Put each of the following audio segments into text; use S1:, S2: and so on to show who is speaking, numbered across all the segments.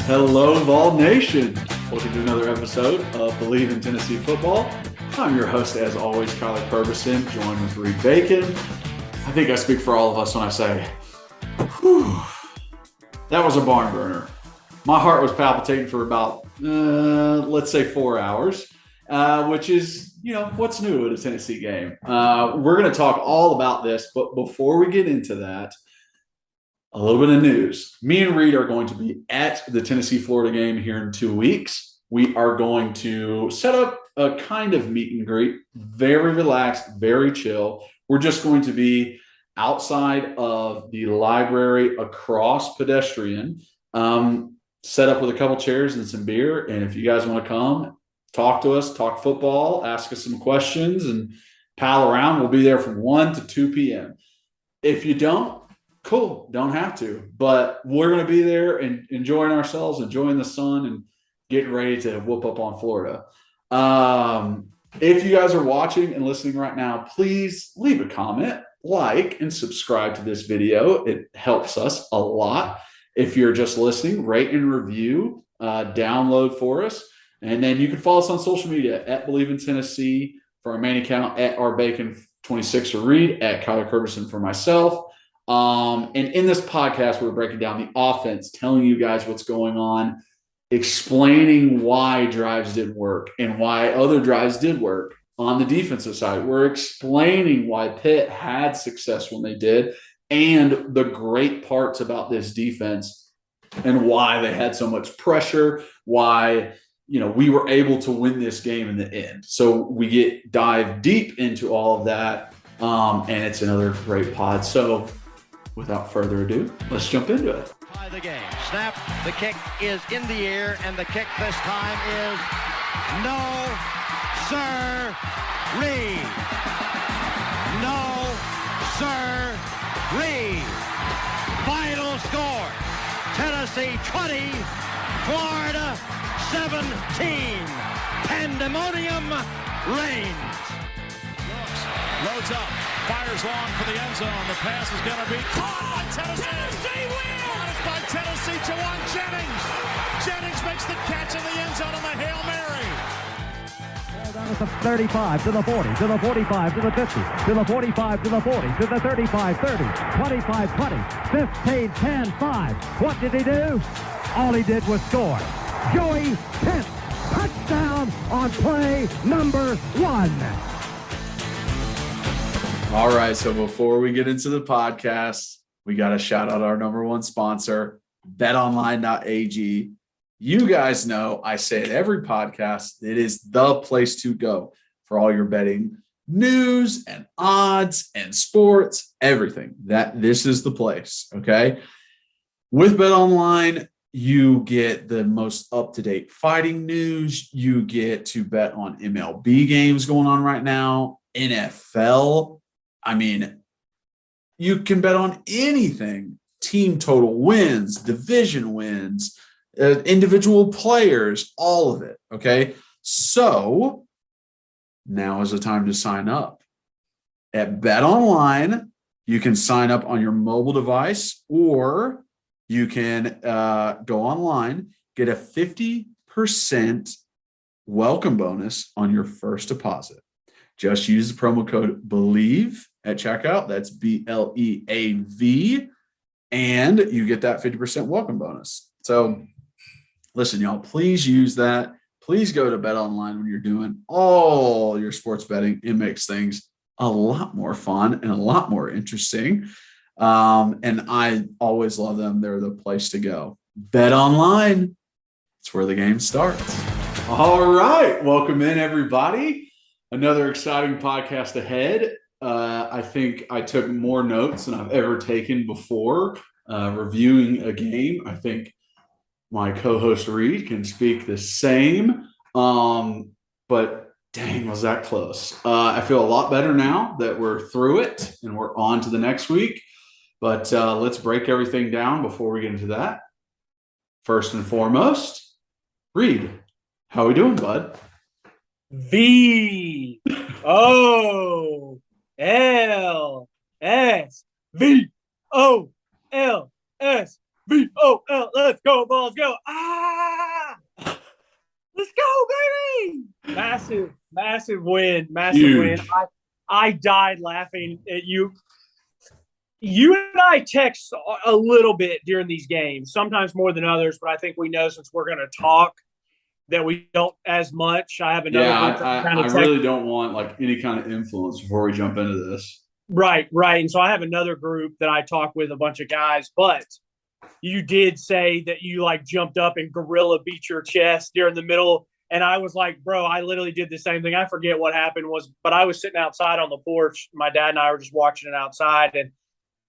S1: Hello, Vol Nation. Welcome to another episode of Believe in Tennessee Football. I'm your host, as always, Kyler Ferguson, joined with Reed Bacon. I think I speak for all of us when I say, whew, that was a barn burner. My heart was palpitating for about, let's say 4 hours, which is, what's new at a Tennessee game. We're going to talk all about this, but before we get into that, a little bit of news. Me and Reed are going to be at the Tennessee-Florida game here in 2 weeks. We are going to set up a kind of meet and greet, very relaxed, very chill. We're just going to be outside of the library across pedestrian, set up with a couple chairs and some beer. And if you guys want to come, talk to us, talk football, ask us some questions, and pal around, we'll be there from 1 to 2 p.m. If you don't, cool, don't have to. But we're going to be there and enjoying ourselves, enjoying the sun, and getting ready to whoop up on Florida. If you guys are watching and listening right now, please leave a comment, like, and subscribe to this video. It helps us a lot. If you're just listening, rate and review, download for us. And then you can follow us on social media at Believe in Tennessee for our main account, at rbacon26 for Reed, at Kyler Kerberson for myself. And in this podcast, we're breaking down the offense, telling you guys what's going on, explaining why drives didn't work and why other drives did work on the defensive side. We're explaining why Pitt had success when they did and the great parts about this defense and why they had so much pressure, why we were able to win this game in the end. So we dive deep into all of that, and it's another great pod. So without further ado, let's jump into it.
S2: By the game. Snap. The kick is in the air, and the kick this time is no, sir-ree. No, sir-ree. Final score, Tennessee 20, Florida 17. Pandemonium reigns.
S3: Loads up, fires long for the end zone. The pass is going to be caught. Tennessee wins! Caught by Tennessee to one Jennings. Jennings makes the catch in the end zone on the Hail Mary.
S4: Down at the 35, to the 40, to the 45, to the 50, to the 45, to the 40, to the 35, 30, 25, 20, 15, 10, 5. What did he do? All he did was score. Joey Pitt, touchdown on play number 1.
S1: All right, so before we get into the podcast, we got to shout out our number one sponsor, betonline.ag. You guys know I say it every podcast. It is the place to go for all your betting news and odds and sports, everything. This is the place, okay? With BetOnline, you get the most up-to-date fighting news. You get to bet on MLB games going on right now, NFL. I mean, you can bet on anything, team total wins, division wins, individual players, all of it, okay? So now is the time to sign up. At BetOnline, you can sign up on your mobile device, or you can go online, get a 50% welcome bonus on your first deposit. Just use the promo code BELIEVE at checkout. That's BLEAV. And you get that 50% welcome bonus. So listen, y'all, please use that. Please go to BetOnline when you're doing all your sports betting. It makes things a lot more fun and a lot more interesting. And I always love them. They're the place to go. BetOnline. It's where the game starts. All right. Welcome in, everybody. Another exciting podcast ahead. I think I took more notes than I've ever taken before reviewing a game. I think my co-host Reed can speak the same. But dang, was that close. I feel a lot better now that we're through it and we're on to the next week. But let's break everything down before we get into that. First and foremost, Reed, how are we doing, bud?
S5: VOLS VOLS VOL, let's go, Vols, go. Ah! Let's go, baby! Massive win. Massive win. I died laughing at you. You and I text a little bit during these games, sometimes more than others, but I think we know since we're going to talk that we don't as much. I have another group that
S1: I really don't want like any kind of influence before we jump into this.
S5: Right. And so I have another group that I talk with, a bunch of guys, but you did say that you like jumped up and gorilla beat your chest during the middle. And I was like, bro, I literally did the same thing. I forget what happened but I was sitting outside on the porch. My dad and I were just watching it outside, and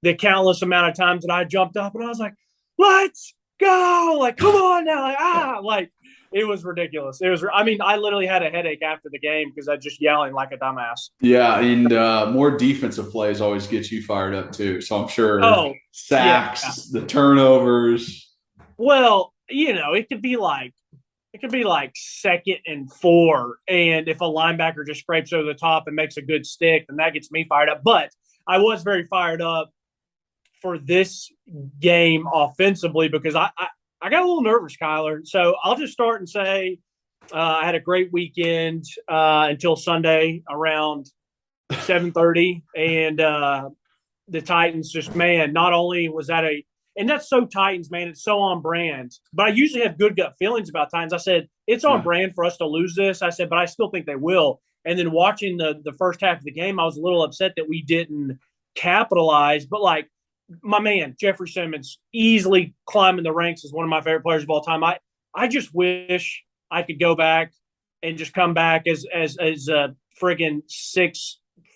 S5: the countless amount of times that I jumped up and I was like, let's go. Like, come on now. Like, it was ridiculous. I literally had a headache after the game because I was just yelling like a dumbass.
S1: Yeah, and more defensive plays always get you fired up too. So I'm sure sacks, the turnovers.
S5: Well, it could be like 2nd and 4, and if a linebacker just scrapes over the top and makes a good stick, then that gets me fired up. But I was very fired up for this game offensively because I got a little nervous, Kyler. So I'll just start and say I had a great weekend until Sunday around 7:30, and the Titans just, man, not only was that and that's so Titans, man, it's so on brand. But I usually have good gut feelings about Titans. I said, it's on brand for us to lose this. I said, but I still think they will. And then watching the first half of the game, I was a little upset that we didn't capitalize. But, like, my man, Jeffrey Simmons, easily climbing the ranks as one of my favorite players of all time. I just wish I could go back and just come back as a friggin'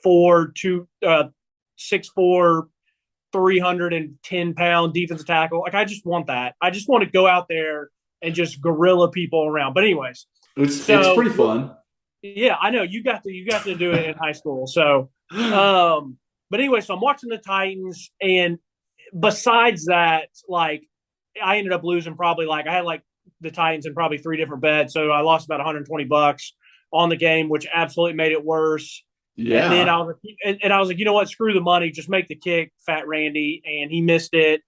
S5: 6'4", 310-pound defensive tackle. Like, I just want that. I just want to go out there and just gorilla people around. But anyways,
S1: it's pretty fun.
S5: Yeah, I know you got to do it in high school. So, but anyway, so I'm watching the Titans, and besides that, like, I ended up losing probably I had the Titans in probably 3 different bets, so I lost about $120 on the game, which absolutely made it worse.
S1: Yeah.
S5: And then I was like, you know what? Screw the money. Just make the kick, Fat Randy. And he missed it.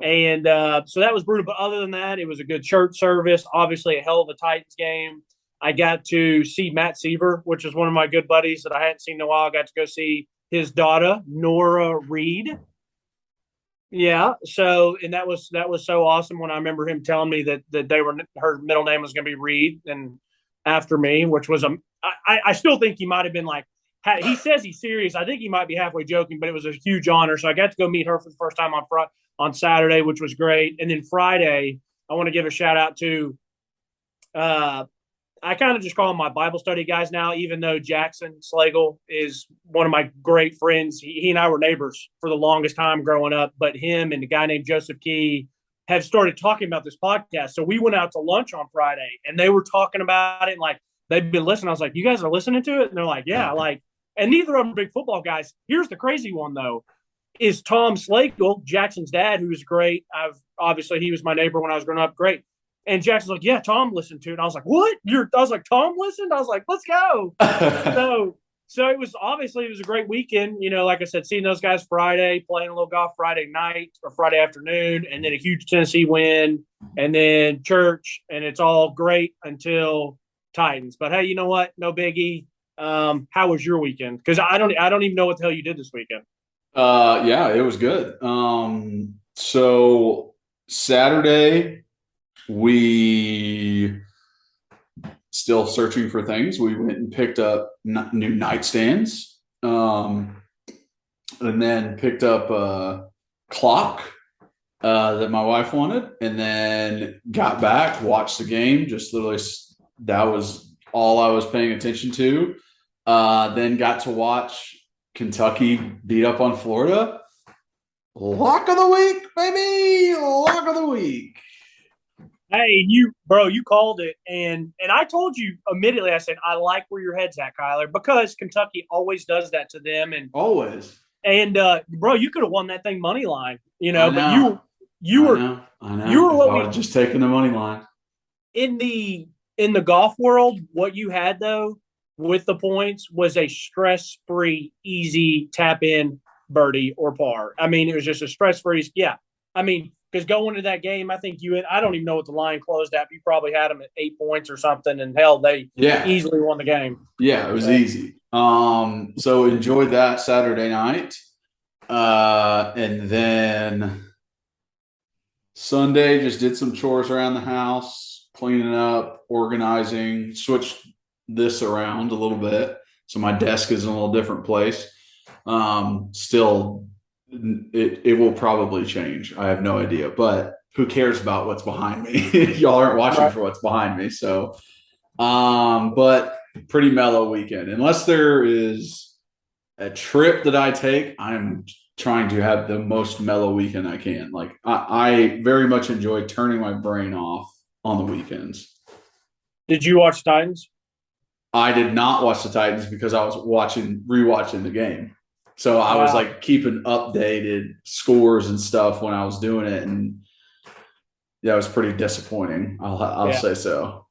S5: And so that was brutal. But other than that, it was a good church service. Obviously, a hell of a Titans game. I got to see Matt Seaver, which is one of my good buddies that I hadn't seen in a while. I got to go see his daughter, Nora Reed. Yeah. So, and that was so awesome when I remember him telling me that her middle name was going to be Reed and after me, which was I still think he might have been like, he says he's serious. I think he might be halfway joking, but it was a huge honor. So I got to go meet her for the first time on Saturday, which was great. And then Friday, I want to give a shout out to I kind of just call him my Bible study guys now, even though Jackson Slagle is one of my great friends. He and I were neighbors for the longest time growing up, but him and a guy named Joseph Key have started talking about this podcast. So we went out to lunch on Friday, and they were talking about it, and like they've been listening. I was like, you guys are listening to it? And they're like, yeah. Like, and neither of them are big football guys. Here's the crazy one, though, is Tom Slagle, Jackson's dad, who's great. Obviously, he was my neighbor when I was growing up. Great. And Jackson's like, yeah, Tom listened to it. And I was like, what? I was like, Tom listened? I was like, let's go. So it was a great weekend. You know, like I said, seeing those guys Friday, playing a little golf Friday night or Friday afternoon, and then a huge Tennessee win, and then church, and it's all great until Titans. But hey, you know what? No biggie. How was your weekend? Because I don't even know what the hell you did this weekend.
S1: Yeah, it was good. So Saturday, we still searching for things. We went and picked up new nightstands, and then picked up a clock that my wife wanted, and then got back, watched the game. Just literally, that was all I was paying attention to. Then got to watch Kentucky beat up on Florida. Lock of the week, baby! Lock of the week.
S5: Hey, you called it, and I told you immediately. I said I like where your head's at, Kyler, because Kentucky always does that to them, and
S1: always.
S5: And you could have won that thing money line,
S1: I
S5: but
S1: know.
S5: you were
S1: I would have just taken the money line.
S5: In the golf world. What you had though with the points was a stress-free, easy tap in birdie or par. I mean, it was just a stress-free. Yeah. I mean, because going to that game, I think I don't even know what the line closed at. You probably had them at 8 points or something, and hell, they easily won the game.
S1: Yeah, it was easy. So enjoyed that Saturday night. And then Sunday just did some chores around the house, cleaning up, organizing, switched this around a little bit. So my desk is in a little different place. Still, it will probably change. I have no idea, but who cares about what's behind me? Y'all aren't watching for what's behind me. So, but pretty mellow weekend. Unless there is a trip that I take, I'm trying to have the most mellow weekend I can. Like I very much enjoy turning my brain off on the weekends.
S5: Did you watch Titans?
S1: I did not watch the Titans because I was rewatching the game. So I was like keeping updated scores and stuff when I was doing it. And yeah, it was pretty disappointing. I'll say so.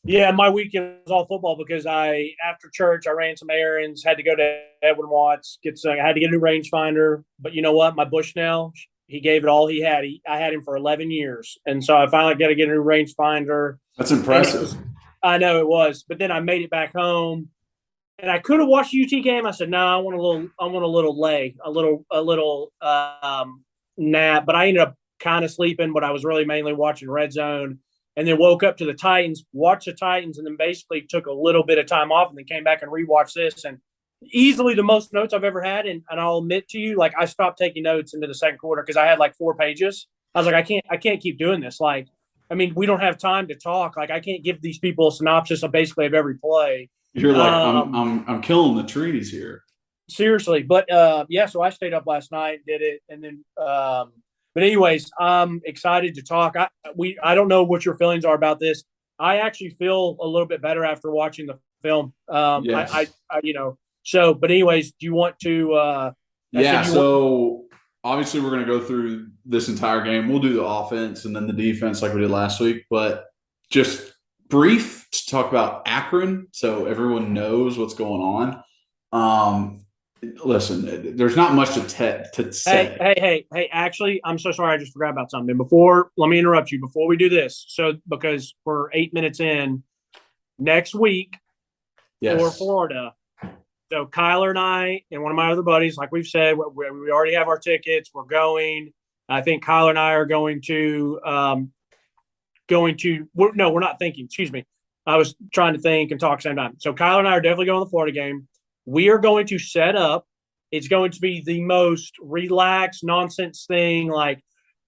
S5: Yeah, my weekend was all football because after church, I ran some errands, had to go to Edwin Watts, I had to get a new rangefinder. But you know what? My Bushnell, he gave it all he had. I had him for 11 years. And so I finally got to get a new rangefinder.
S1: That's impressive.
S5: I know it was. But then I made it back home. And I could have watched the UT game. I said, no, I want a little nap. But I ended up kind of sleeping, but I was really mainly watching Red Zone. And then woke up to the Titans, watched the Titans, and then basically took a little bit of time off and then came back and rewatched this. And easily the most notes I've ever had. And I'll admit to you, like I stopped taking notes into the second quarter because I had like 4 pages. I was like, I can't keep doing this. Like, I mean, we don't have time to talk. Like, I can't give these people a synopsis of basically of every play.
S1: You're like, I'm killing the trees here.
S5: Seriously. But yeah, so I stayed up last night, did it, and then but anyways, I'm excited to talk. I don't know what your feelings are about this. I actually feel a little bit better after watching the film.
S1: Yes.
S5: But anyways, do you want to
S1: so obviously we're going to go through this entire game. We'll do the offense and then the defense like we did last week, but just brief to talk about Akron so everyone knows what's going on. Listen, there's not much to say.
S5: Hey, actually, I'm so sorry. I just forgot about something. Let me interrupt you before we do this. So, because we're 8 minutes in, next week for Florida. So, Kyler and I and one of my other buddies, like we've said, we already have our tickets. We're going. I think Kyler and I are going to we're not thinking. Excuse me. I was trying to think and talk at the same time. So, Kyler and I are definitely going to the Florida game. We are going to set up. It's going to be the most relaxed nonsense thing. Like,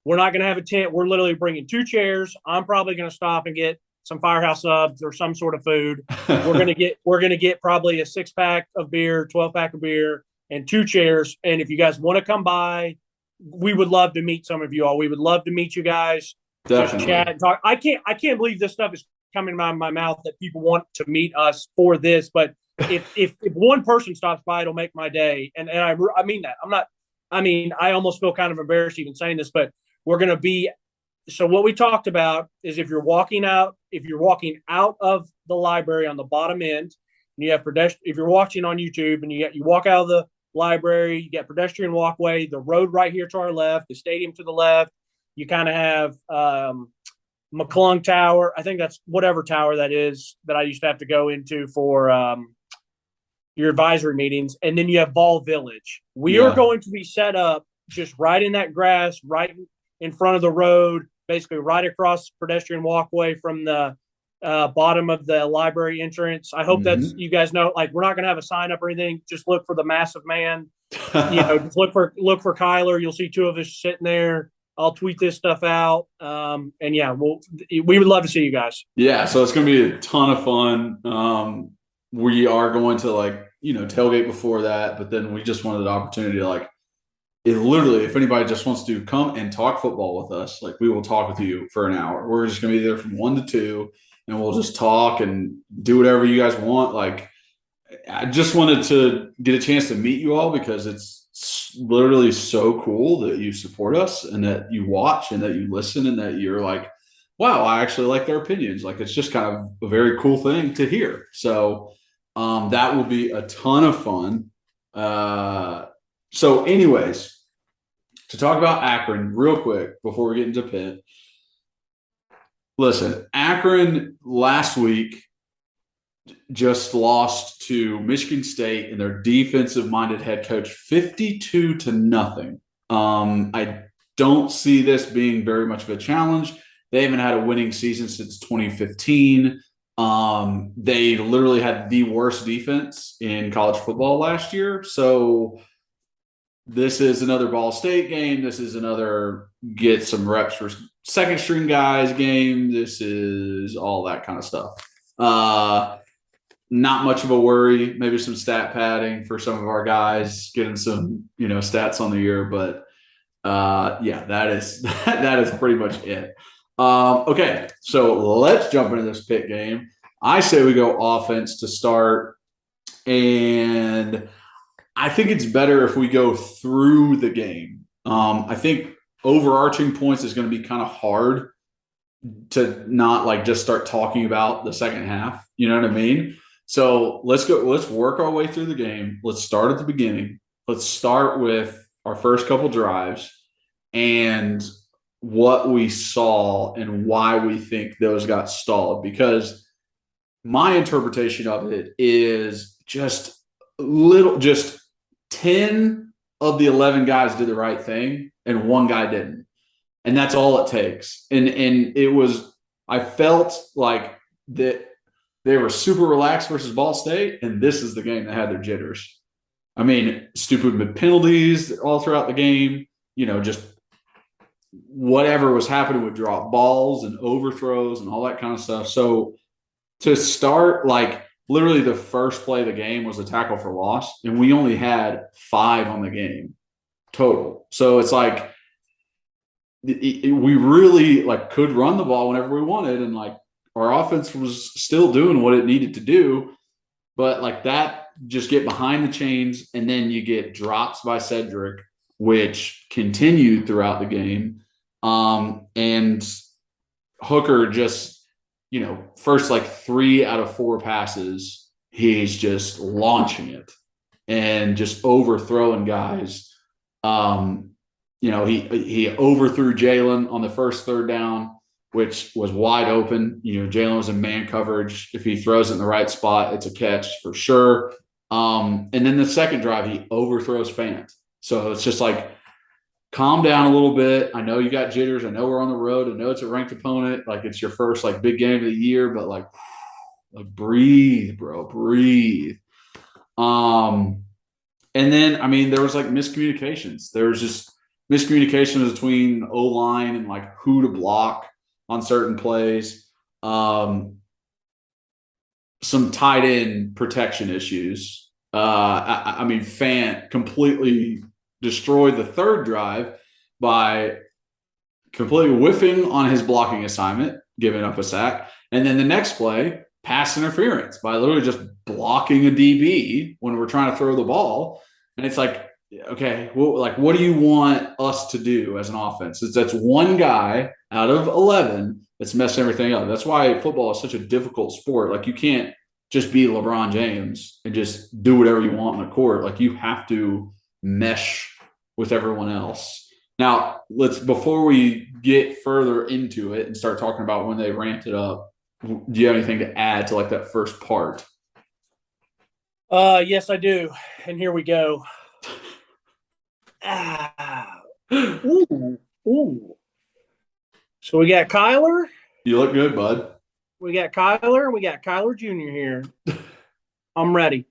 S5: we're not going to have a tent. We're literally bringing 2 chairs. I'm probably going to stop and get some Firehouse Subs or some sort of food. We're going to get probably a 6-pack of beer, 12-pack of beer, and 2 chairs. And if you guys want to come by, we would love to meet some of you all. We would love to meet you guys.
S1: Definitely.
S5: Just chat and talk. I can't believe this stuff is coming out of my mouth that people want to meet us for this, but if one person stops by, it'll make my day. And I mean that. I almost feel kind of embarrassed even saying this, but we're going to be. So what we talked about is if you're walking out of the library on the bottom end, and you have if you're watching on YouTube and you walk out of the library, you get pedestrian walkway, the road right here to our left, the stadium to the left. You kind of have McClung Tower. I think that's whatever tower that is that I used to have to go into for your advisory meetings. And then you have Ball Village. We are going to be set up just right in that grass, right in front of the road, basically right across pedestrian walkway from the bottom of the library entrance. I hope that's, you guys know, like, we're not going to have a sign up or anything. Just look for the massive man. Just look for Kyler. You'll see 2 of us sitting there. I'll tweet this stuff out. And yeah, we would love to see you guys.
S1: Yeah. So it's going to be a ton of fun. We are going to tailgate before that, but then we just wanted the opportunity to literally, if anybody just wants to come and talk football with us, we will talk with you for an hour. We're just going to be there from 1 to 2 and we'll just talk and do whatever you guys want. I just wanted to get a chance to meet you all because it's literally so cool that you support us and that you watch and that you listen and that you're like, wow, I actually like their opinions. It's just kind of a very cool thing to hear. So that will be a ton of fun. So anyways, to talk about Akron real quick before we get into Pitt. Listen, Akron last week just lost to Michigan State and their defensive-minded head coach 52-0. I don't see this being very much of a challenge. They haven't had a winning season since 2015. They literally had the worst defense in college football last year. So this is another Ball State game. This is another get some reps for second string guys game. This is all that kind of stuff. Not much of a worry. Maybe some stat padding for some of our guys, getting some, stats on the year. But yeah, that is pretty much it. Okay, so let's jump into this Pitt game. I say we go offense to start, and I think it's better if we go through the game. I think overarching points is going to be kind of hard to not just start talking about the second half. You know what I mean? So let's work our way through the game. Let's start at the beginning. Let's start with our first couple drives and what we saw and why we think those got stalled, because my interpretation of it is just 10 of the 11 guys did the right thing and one guy didn't. And that's all it takes. And I felt like that they were super relaxed versus Ball State, and this is the game that had their jitters. I mean, stupid penalties all throughout the game, just whatever was happening with drop balls and overthrows and all that kind of stuff. So to start, literally the first play of the game was a tackle for loss, and we only had 5 on the game total. So it's we really could run the ball whenever we wanted, and our offense was still doing what it needed to do. But that, just get behind the chains, and then you get drops by Cedric, which continued throughout the game. And Hooker just, first 3 out of 4 passes, he's just launching it and just overthrowing guys. He overthrew Jalen on the first third down, which was wide open. Jalen was in man coverage. If he throws it in the right spot, it's a catch for sure. And then the second drive, he overthrows Fant. So it's just calm down a little bit. I know you got jitters. I know we're on the road. I know it's a ranked opponent. It's your first big game of the year, but breathe, bro, breathe. And then, there was miscommunications. There was just miscommunications between O-line and who to block on certain plays. Some tight end protection issues. Fant completely destroyed the third drive by completely whiffing on his blocking assignment, giving up a sack. And then the next play, pass interference by literally just blocking a DB when we're trying to throw the ball. And it's okay, well, what do you want us to do as an offense? That's one guy out of 11 that's messing everything up. That's why football is such a difficult sport. You can't just be LeBron James and just do whatever you want on the court. You have to mesh with everyone else. Now, before we get further into it and start talking about when they ramped it up, do you have anything to add to that first part?
S5: Yes, I do. And here we go. Ooh. So we got Kyler.
S1: You look good, bud.
S5: We got Kyler. We got Kyler Jr. here. I'm ready.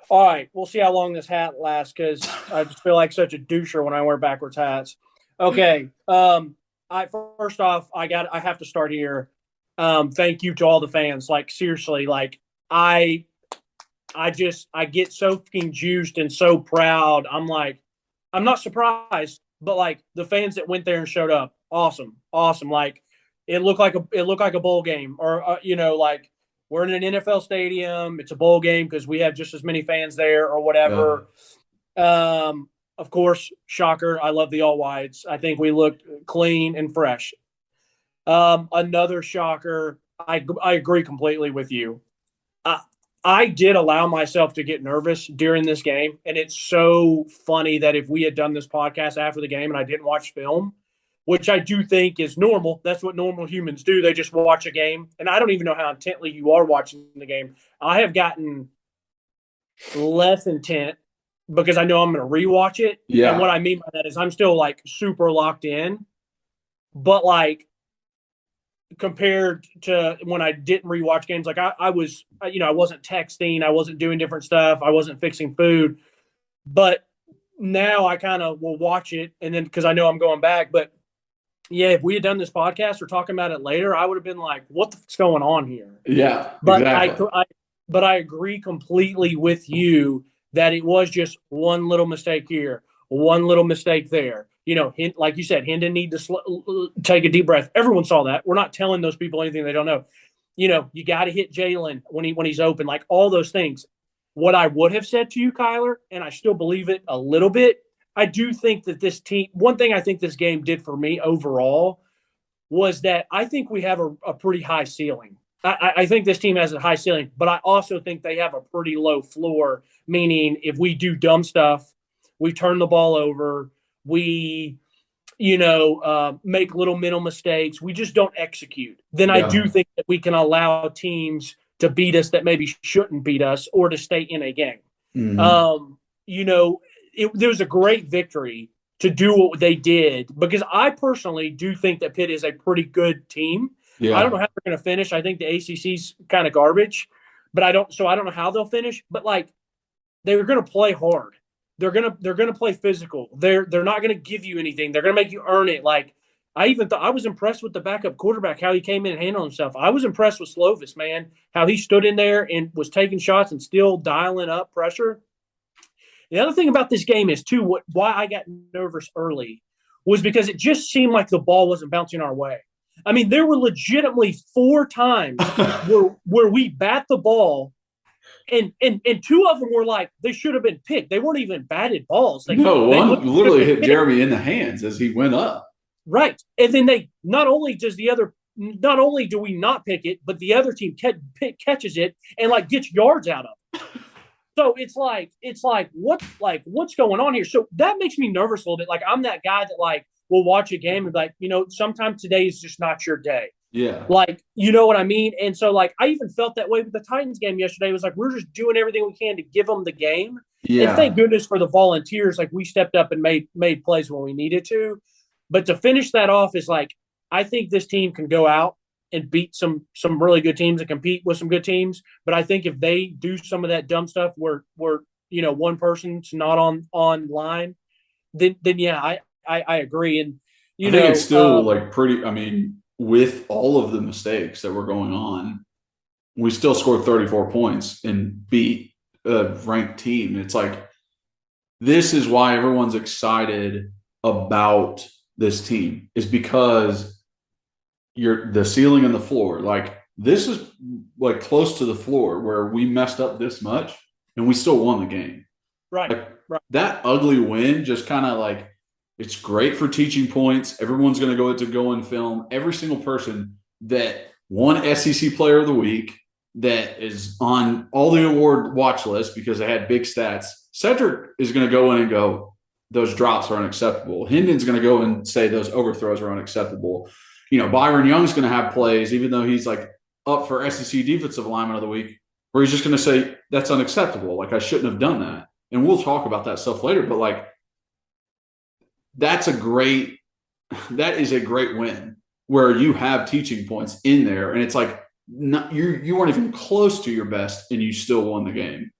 S5: All right, we'll see how long this hat lasts, because I just feel like such a doucher when I wear backwards hats. Okay. First off, I have to start here. Thank you to all the fans. Seriously, I get so fucking juiced and so proud. I'm not surprised, but the fans that went there and showed up, awesome. It looked like a bowl game, or we're in an NFL stadium. It's a bowl game because we have just as many fans there or whatever. Yeah. Of course, shocker. I love the all whites. I think we looked clean and fresh. Another shocker. I agree completely with you. I did allow myself to get nervous during this game. And it's so funny that if we had done this podcast after the game and I didn't watch film, which I do think is normal. That's what normal humans do. They just watch a game. And I don't even know how intently you are watching the game. I have gotten less intent because I know I'm going to rewatch it.
S1: Yeah.
S5: And what I mean by that is I'm still like super locked in. But like compared to when I didn't rewatch games, like I was, I wasn't texting, I wasn't doing different stuff, I wasn't fixing food. But now I kind of will watch it, and then because I know I'm going back. But yeah, if we had done this podcast or talking about it later, I would have been like, "What the fuck's going on here?"
S1: Yeah,
S5: but
S1: exactly.
S5: I agree completely with you that it was just one little mistake here, one little mistake there. Like you said, Hendon need to take a deep breath. Everyone saw that. We're not telling those people anything they don't know. You got to hit Jalen when he's open, like all those things. What I would have said to you, Kyler, and I still believe it a little bit, I do think that this team, one thing I think this game did for me overall was that I think we have a pretty high ceiling. I think this team has a high ceiling, but I also think they have a pretty low floor, meaning if we do dumb stuff, we turn the ball over, we, make little mental mistakes, we just don't execute, then I do think that we can allow teams to beat us that maybe shouldn't beat us or to stay in a game.
S1: Mm-hmm.
S5: There was a great victory to do what they did because I personally do think that Pitt is a pretty good team.
S1: Yeah.
S5: I don't know how they're going to finish. I think the ACC's kind of garbage, but I don't know how they'll finish. But like, they're going to play hard. They're going to play physical. They're not going to give you anything. They're going to make you earn it. Like, I even thought I was impressed with the backup quarterback, how he came in and handled himself. I was impressed with Slovis, man, how he stood in there and was taking shots and still dialing up pressure. The other thing about this game is, too, why I got nervous early was because it just seemed like the ball wasn't bouncing our way. I mean, there were legitimately 4 times where we bat the ball, and 2 of them were like, they should have been picked. They weren't even batted balls.
S1: One literally hit Jeremy in the hands as he went up.
S5: Right. And then not only do we not pick it, but the other team catches it and like gets yards out of it. So it's like what's going on here? So that makes me nervous a little bit. Like, I'm that guy that like will watch a game and be like, sometimes today is just not your day.
S1: Yeah.
S5: Like, you know what I mean? And so like I even felt that way with the Titans game yesterday. It was like we're just doing everything we can to give them the game. Yeah. And thank goodness for the Volunteers. Like, we stepped up and made plays when we needed to. But to finish that off is like, I think this team can go out and beat some really good teams and compete with some good teams. But I think if they do some of that dumb stuff where one person's not on line, then yeah, I agree. And
S1: I think it's still pretty. I mean, with all of the mistakes that were going on, we still scored 34 points and beat a ranked team. It's like, this is why everyone's excited about this team, is because the ceiling and the floor, like, this is like close to the floor where we messed up this much and we still won the game.
S5: Right.
S1: Right. That ugly win just kind of like, it's great for teaching points. Everyone's going to go in film. Every single person that won SEC Player of the Week, that is on all the award watch lists because they had big stats. Cedric is going to go in and go, those drops are unacceptable. Hendon's going to go and say those overthrows are unacceptable. Byron Young's going to have plays, even though he's like up for SEC Defensive Lineman of the Week, where he's just going to say, that's unacceptable. Like, I shouldn't have done that. And we'll talk about that stuff later. But like, that is a great win where you have teaching points in there. And it's like, you weren't even close to your best and you still won the game.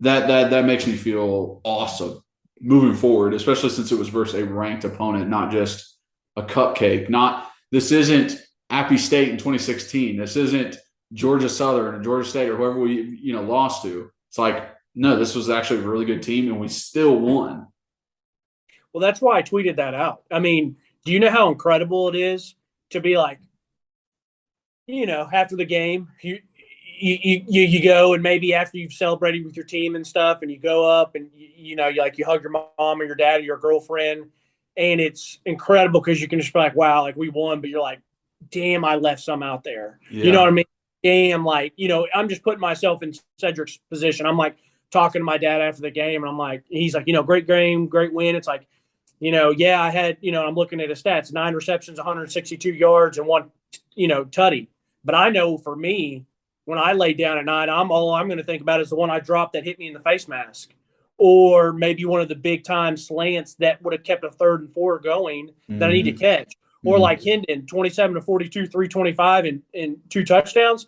S1: That makes me feel awesome moving forward, especially since it was versus a ranked opponent, not just a cupcake. This isn't Appy State in 2016. This isn't Georgia Southern or Georgia State or whoever we lost to. It's like, no, this was actually a really good team and we still won.
S5: Well, that's why I tweeted that out. I mean, do you know how incredible it is to be like, after the game, you go, and maybe after you've celebrated with your team and stuff, and you go up and you hug your mom or your dad or your girlfriend, and it's incredible because you can just be like, wow, like, we won, but you're like, damn, I left some out there. Yeah. You know what I mean? damn, like, I'm just putting myself in Cedric's position. I'm like talking to my dad after the game, and I'm like, he's like, great game, great win. It's like, yeah, I had, I'm looking at his stats, 9 receptions, 162 yards, and 1, tutty. But I know for me, when I lay down at night, I'm going to think about is the one I dropped that hit me in the face mask, or maybe one of the big time slants that would have kept a 3rd and 4 going that I need to catch, or like Hendon, 27 to 42, 325 and 2 touchdowns.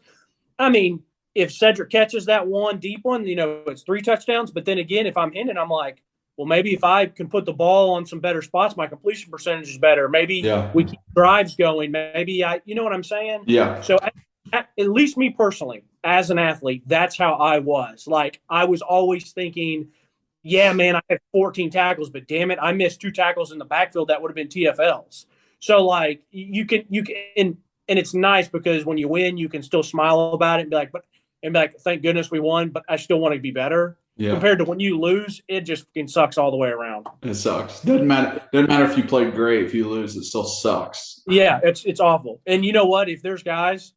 S5: I mean, if Cedric catches that one deep one, it's 3 touchdowns. But then again, if I'm Hendon, I'm like, well, maybe if I can put the ball on some better spots, my completion percentage is better. Maybe we keep drives going. Maybe you know what I'm saying?
S1: Yeah.
S5: So at least me personally, as an athlete, that's how I was. Like, I was always thinking, yeah, man, I had 14 tackles, but damn it, I missed 2 tackles in the backfield that would have been TFLs. So like you can, and it's nice because when you win, you can still smile about it and be like, thank goodness we won, but I still want to be better.
S1: Yeah.
S5: Compared to when you lose, it just fucking sucks all the way around.
S1: It sucks. Doesn't matter if you played great. If you lose, it still sucks.
S5: Yeah, it's awful. And you know what? If there's guys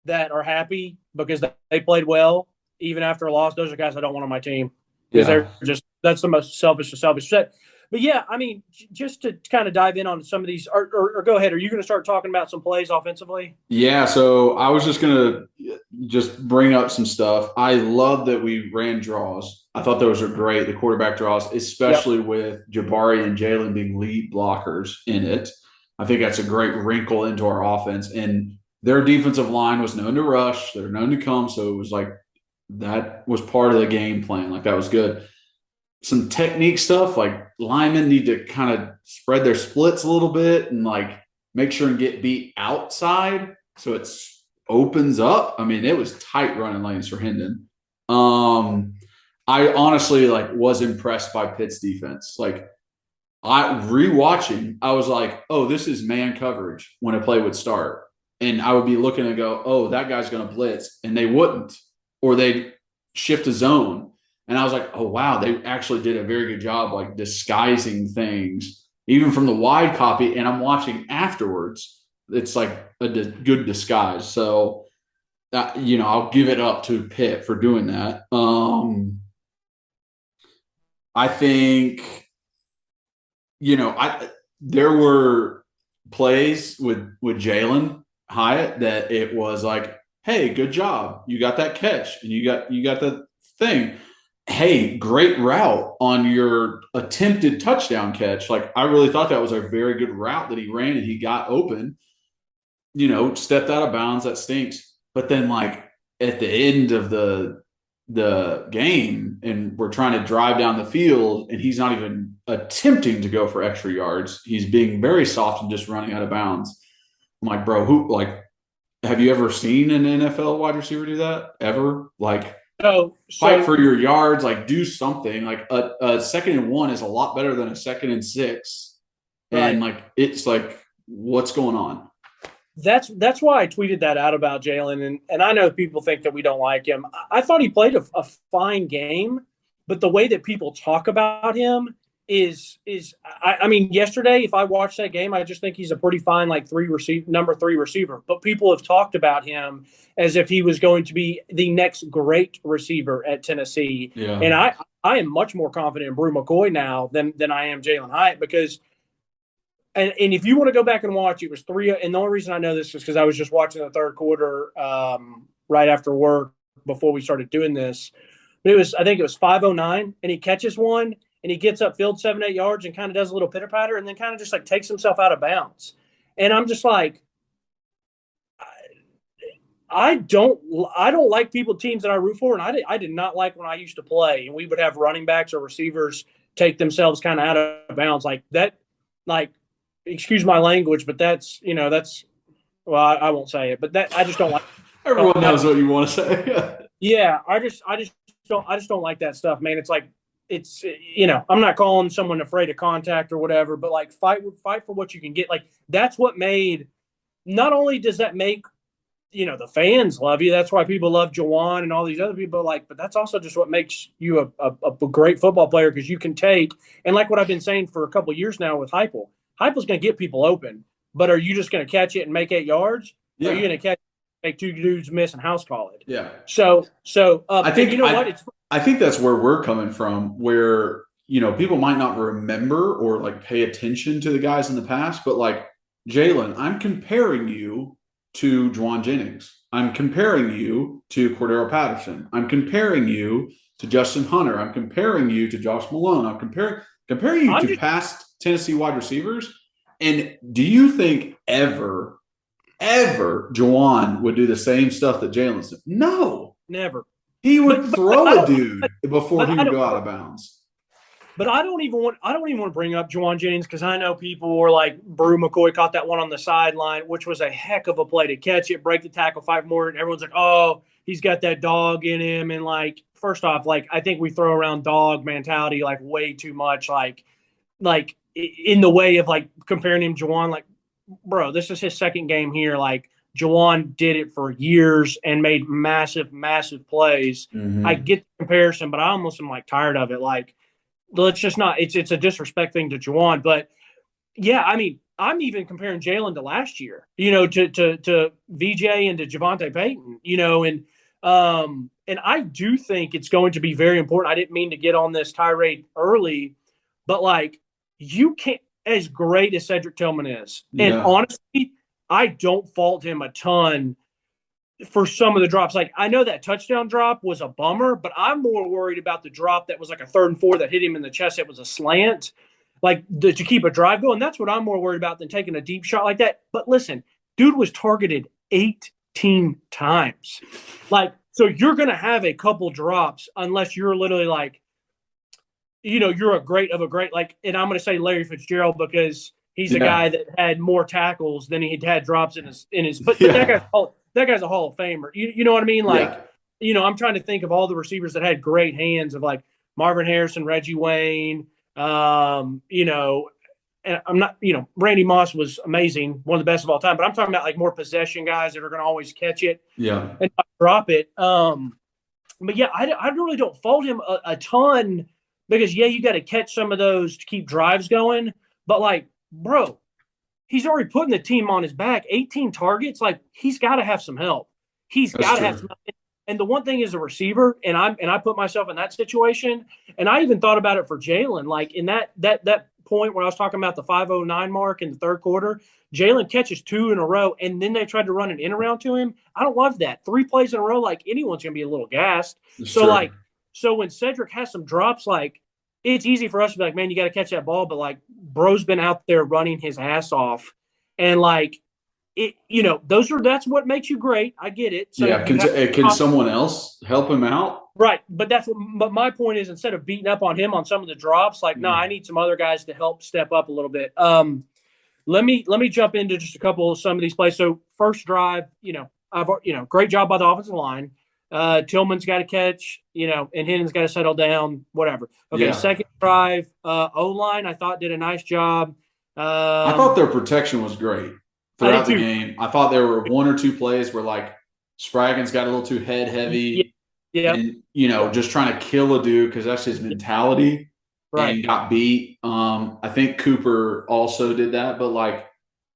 S5: that are happy because they played well, even after a loss, those are guys I don't want on my team because that's the most selfish of selfish shit. But yeah, I mean, just to kind of dive in on some of these, or go ahead. Are you going to start talking about some plays offensively?
S1: Yeah, so I was just going to bring up some stuff. I love that we ran draws. I thought those are great, the quarterback draws, especially with Jabari and Jalen being lead blockers in it. I think that's a great wrinkle into our offense. And their defensive line was known to rush. They're known to come. So it was like that was part of the game plan. Like that was good. Some technique stuff, like linemen need to kind of spread their splits a little bit and like make sure and get beat outside so it opens up. I mean, it was tight running lanes for Hendon. I honestly was impressed by Pitt's defense. Like rewatching, I was like, oh, this is man coverage when a play would start. And I would be looking and go, oh, that guy's going to blitz. And they wouldn't, or they'd shift a zone. And I was like, oh, wow, they actually did a very good job disguising things, even from the wide copy. And I'm watching afterwards. It's like a good disguise. So, I'll give it up to Pitt for doing that. I think, there were plays with Jalen Hyatt that it was like, hey, good job. You got that catch and you got the thing. Hey, great route on your attempted touchdown catch. Like, I really thought that was a very good route that he ran and he got open, stepped out of bounds. That stinks. But then at the end of the game and we're trying to drive down the field and he's not even attempting to go for extra yards. He's being very soft and just running out of bounds. I'm like, bro, have you ever seen an NFL wide receiver do that ever? Fight for your yards, do something. A 2nd and 1 is a lot better than a 2nd and 6.
S5: Right.
S1: And it's what's going on?
S5: That's why I tweeted that out about Jalen. And I know people think that we don't like him. I thought he played a fine game, but the way that people talk about him is I mean, yesterday, if I watched that game, I just think he's a pretty fine number 3 receiver. But people have talked about him as if he was going to be the next great receiver at Tennessee.
S1: Yeah.
S5: And I am much more confident in Brew McCoy now than I am Jalen Hyatt because and if you want to go back and watch, it was 3. And the only reason I know this is because I was just watching the 3rd quarter right after work before we started doing this. But I think it was 5:09, and he catches one. And he gets upfield 7-8 yards and kind of does a little pitter patter and then kind of just takes himself out of bounds. And I'm just like, I don't like teams that I root for. And I did not like when I used to play and we would have running backs or receivers take themselves kind of out of bounds like that. Excuse my language, but that's, well, I won't say it, but that I just don't like.
S1: Everyone knows what you want to say.
S5: Yeah. I just don't like that stuff, man. It's I'm not calling someone afraid of contact or whatever, but fight for what you can get. That's what made, not only does that make, the fans love you. That's why people love Jawan and all these other people but that's also just what makes you a great football player. Cause you can take, and what I've been saying for a couple of years now with Heupel's going to get people open, but are you just going to catch it and make 8 yards?
S1: Yeah.
S5: Are you going to catch make two dudes miss and house call it.
S1: Yeah.
S5: So
S1: I think
S5: you know what?
S1: I think that's where we're coming from, where people might not remember or like pay attention to the guys in the past, but like Jalen, I'm comparing you to Juwan Jennings. I'm comparing you to Cordero Patterson. I'm comparing you to Justin Hunter. I'm comparing you to Josh Malone. I'm comparing you to past Tennessee wide receivers. And do you think ever Juwan would do the same stuff that Jalen's did? No.
S5: Never.
S1: He would throw a dude before he would go out of bounds.
S5: But I don't even want to bring up Juwan Jennings because I know people were like, Brew McCoy caught that one on the sideline, which was a heck of a play to catch it, break the tackle, 5 more, and everyone's like, oh, he's got that dog in him. And like, first off, like I think we throw around dog mentality like way too much, like in the way of like comparing him to Juwan. Like, bro, this is his second game here. Like Juwan did it for years and made massive, massive plays.
S1: Mm-hmm.
S5: I get the comparison, but I almost am like tired of it. Like, let's just not. It's a disrespect thing to Juwan, but yeah, I mean, I'm even comparing Jalen to last year, to VJ and to Javonte Payton, and I do think it's going to be very important. I didn't mean to get on this tirade early, but like you can't, as great as Cedric Tillman is, and honestly, I don't fault him a ton for some of the drops. Like I know that touchdown drop was a bummer, but I'm more worried about the drop that was like a 3rd and 4 that hit him in the chest. It was a slant, like to keep a drive going. That's what I'm more worried about than taking a deep shot like that. But listen, dude was targeted 18 times. Like, so you're going to have a couple drops unless you're literally like, you're a great, like, and I'm going to say Larry Fitzgerald because he's a guy that had more tackles than he had drops in his, but that guy's a Hall of Famer. You know what I mean? Like, I'm trying to think of all the receivers that had great hands of like Marvin Harrison, Reggie Wayne, and I'm not, Randy Moss was amazing, one of the best of all time, but I'm talking about like more possession guys that are going to always catch it and not drop it. But yeah, I really don't fault him a ton because you got to catch some of those to keep drives going. But like, bro, he's already putting the team on his back. 18 targets, like he's got to have some help. He's got to have some. And the one thing is a receiver, and I put myself in that situation, and I even thought about it for Jalen. Like in that point where I was talking about the 5:09 mark in the third quarter, Jalen catches 2 in a row, and then they tried to run an in around to him. I don't love that. 3 plays in a row, like anyone's gonna be a little gassed. So when Cedric has some drops, like it's easy for us to be like, man, you got to catch that ball, but like bro's been out there running his ass off, and like it, that's what makes you great. I get it. So
S1: can someone else help him out?
S5: Right, but but my point is, instead of beating up on him on some of the drops, like no, I need some other guys to help step up a little bit. Let me jump into just a couple of some of these plays. So first drive, great job by the offensive line. Tillman's got to catch, and Hennon's got to settle down, whatever. Okay, second drive, O-line I thought did a nice job.
S1: I thought their protection was great throughout the game. I thought there were 1 or 2 plays where like Spraggins got a little too head heavy.
S5: Yeah.
S1: And, just trying to kill a dude because that's his mentality. Right. And got beat. I think Cooper also did that, but like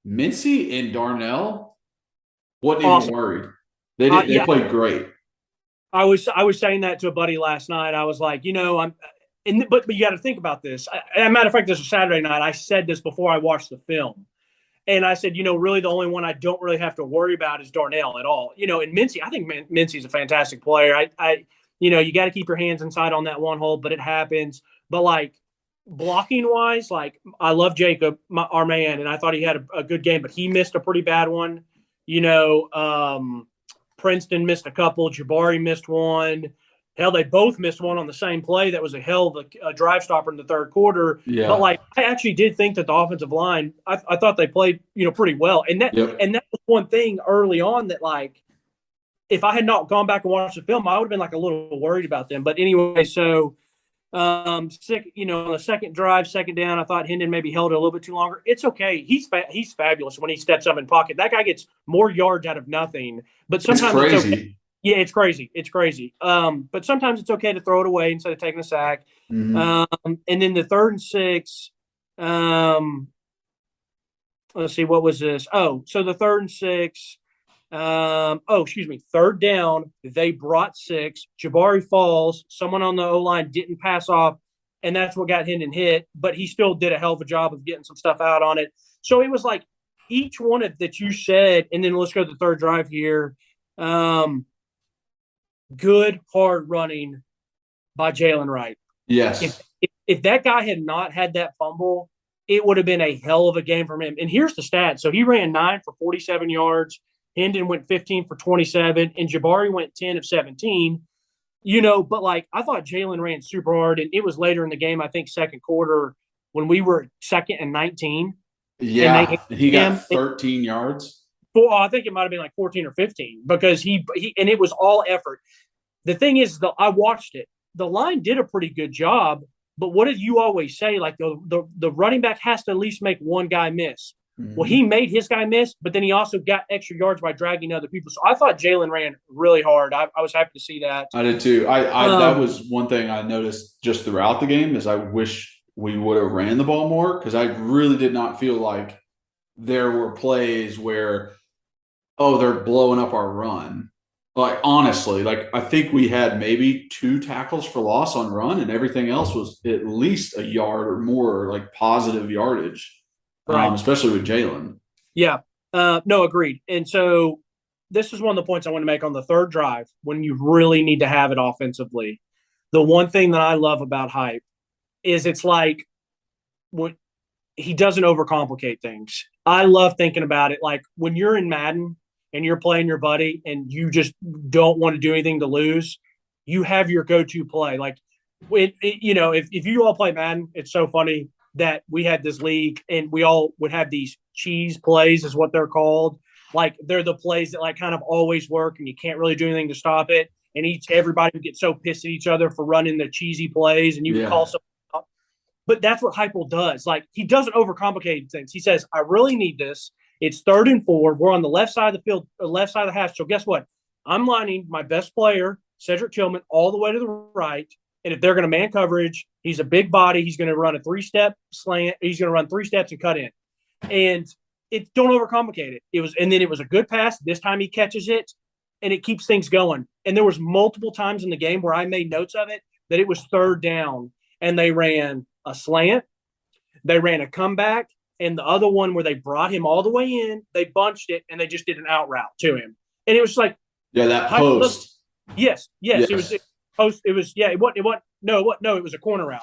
S1: Mincy and Darnell wasn't even worried. They played great.
S5: I was saying that to a buddy last night. I was like, but you got to think about this. As a matter of fact, this was Saturday night. I said this before I watched the film. And I said, really the only one I don't really have to worry about is Darnell at all. And Mincy, I think Mincy's a fantastic player. You got to keep your hands inside on that one hole, but it happens. But like blocking wise, like I love Jacob, our man, and I thought he had a good game, but he missed a pretty bad one. Princeton missed a couple. Jabari missed one. Hell, they both missed one on the same play. That was a hell of a drive stopper in the third quarter. Yeah. But like, I actually did think that the offensive line, I thought they played, pretty well. And that was one thing early on that like, if I had not gone back and watched the film, I would have been like a little worried about them. But anyway, so on the second drive, second down, I thought Hendon maybe held it a little bit too longer. It's okay. He's fabulous when he steps up in pocket. That guy gets more yards out of nothing. But sometimes it's okay. Yeah, it's crazy. It's crazy. But sometimes it's okay to throw it away instead of taking a sack. Mm-hmm. And then the 3rd and 6. Let's see, what was this? Oh, so the 3rd and 6. Third down, they brought 6. Jabari falls. Someone on the O-line didn't pass off, and that's what got Hendon hit, but he still did a hell of a job of getting some stuff out on it. So it was like each one of that you said, and then let's go to the third drive here. Good, hard running by Jalen Wright.
S1: Yes.
S5: If that guy had not had that fumble, it would have been a hell of a game from him. And here's the stat. So he ran 9 for 47 yards. Hendon went 15 for 27, and Jabari went 10 of 17. But like I thought Jalen ran super hard, and it was later in the game, I think second quarter, when we were 2nd and 19.
S1: Yeah, and he got 13 yards.
S5: Well, I think it might have been like 14 or 15 because he and it was all effort. The thing is, I watched it. The line did a pretty good job, but what did you always say? Like the running back has to at least make one guy miss. Mm-hmm. Well, he made his guy miss, but then he also got extra yards by dragging other people. So I thought Jalen ran really hard. I was happy to see that.
S1: I did too. That was one thing I noticed just throughout the game is I wish we would have ran the ball more because I really did not feel like there were plays where, they're blowing up our run. Like, honestly, like I think we had maybe 2 tackles for loss on run and everything else was at least a yard or more, like positive yardage. Right. Especially with Jalen.
S5: Yeah. No, agreed. And so this is one of the points I want to make on the third drive when you really need to have it offensively. The one thing that I love about Hype is it's like when he doesn't overcomplicate things. I love thinking about it. Like when you're in Madden and you're playing your buddy and you just don't want to do anything to lose, you have your go-to play. Like, if you all play Madden, it's so funny that we had this league and we all would have these cheese plays is what they're called. Like they're the plays that like kind of always work and you can't really do anything to stop it. And everybody would get so pissed at each other for running the cheesy plays and you would call something out. But that's what Heupel does. Like he doesn't overcomplicate things. He says, I really need this. It's 3rd and 4. We're on the left side of the field, left side of the hash. So guess what? I'm lining my best player, Cedric Tillman, all the way to the right. And if they're going to man coverage, he's a big body. He's going to run a 3-step slant. He's going to run 3 steps and cut in. And don't overcomplicate it. And then it was a good pass. This time he catches it, and it keeps things going. And there was multiple times in the game where I made notes of it that it was 3rd down, and they ran a slant, they ran a comeback, and the other one where they brought him all the way in, they bunched it, and they just did an out route to him. And it was like
S1: that post.
S5: Yes. It was. Post. It was it was a corner route.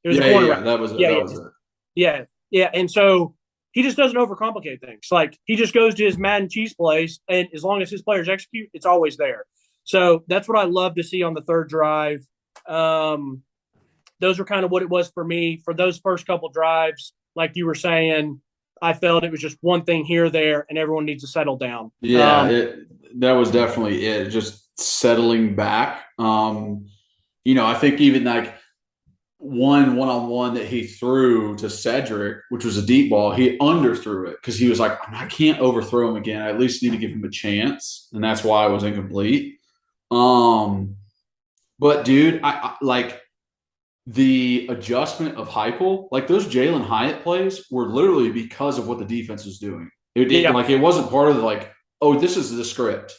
S5: It was a corner route.
S1: That was it.
S5: Yeah. And so he just doesn't overcomplicate things. Like he just goes to his Madden cheese plays, and as long as his players execute, it's always there. So that's what I love to see on the third drive. Those are kind of what it was for me for those first couple drives. Like you were saying, I felt it was just one thing here or there, and everyone needs to settle down.
S1: Yeah, that was definitely it. Just settling back. I think even like one-on-one that he threw to Cedric, which was a deep ball, he underthrew it because he was like, I can't overthrow him again. I at least need to give him a chance, and that's why it was incomplete. But dude, I like the adjustment of Heupel, like those Jalen Hyatt plays were literally because of what the defense was doing. It wasn't part of this is the script.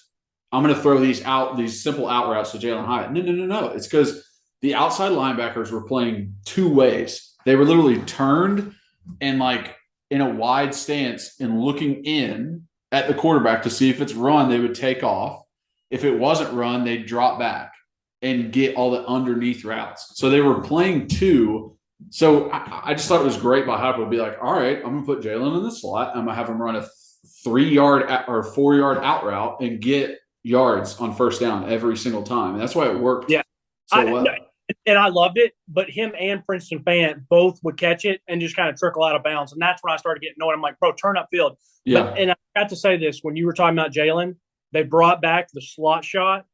S1: I'm going to throw these simple out routes to Jalen Hyatt. No. It's because the outside linebackers were playing 2 ways. They were literally turned and like in a wide stance and looking in at the quarterback to see if it's run, they would take off. If it wasn't run, they'd drop back and get all the underneath routes. So they were playing 2. So I just thought it was great by Heupel to be like, all right, I'm going to put Jalen in the slot. I'm going to have him run a 3-yard or 4-yard out route and get yards on first down every single time. And that's why it worked so well.
S5: And I loved it, but him and Princeton Fant both would catch it and just kind of trickle out of bounds. And that's when I started getting annoyed. I'm like, bro, turn up field.
S1: Yeah.
S5: And I got to say this, when you were talking about Jalen, they brought back the slot shot.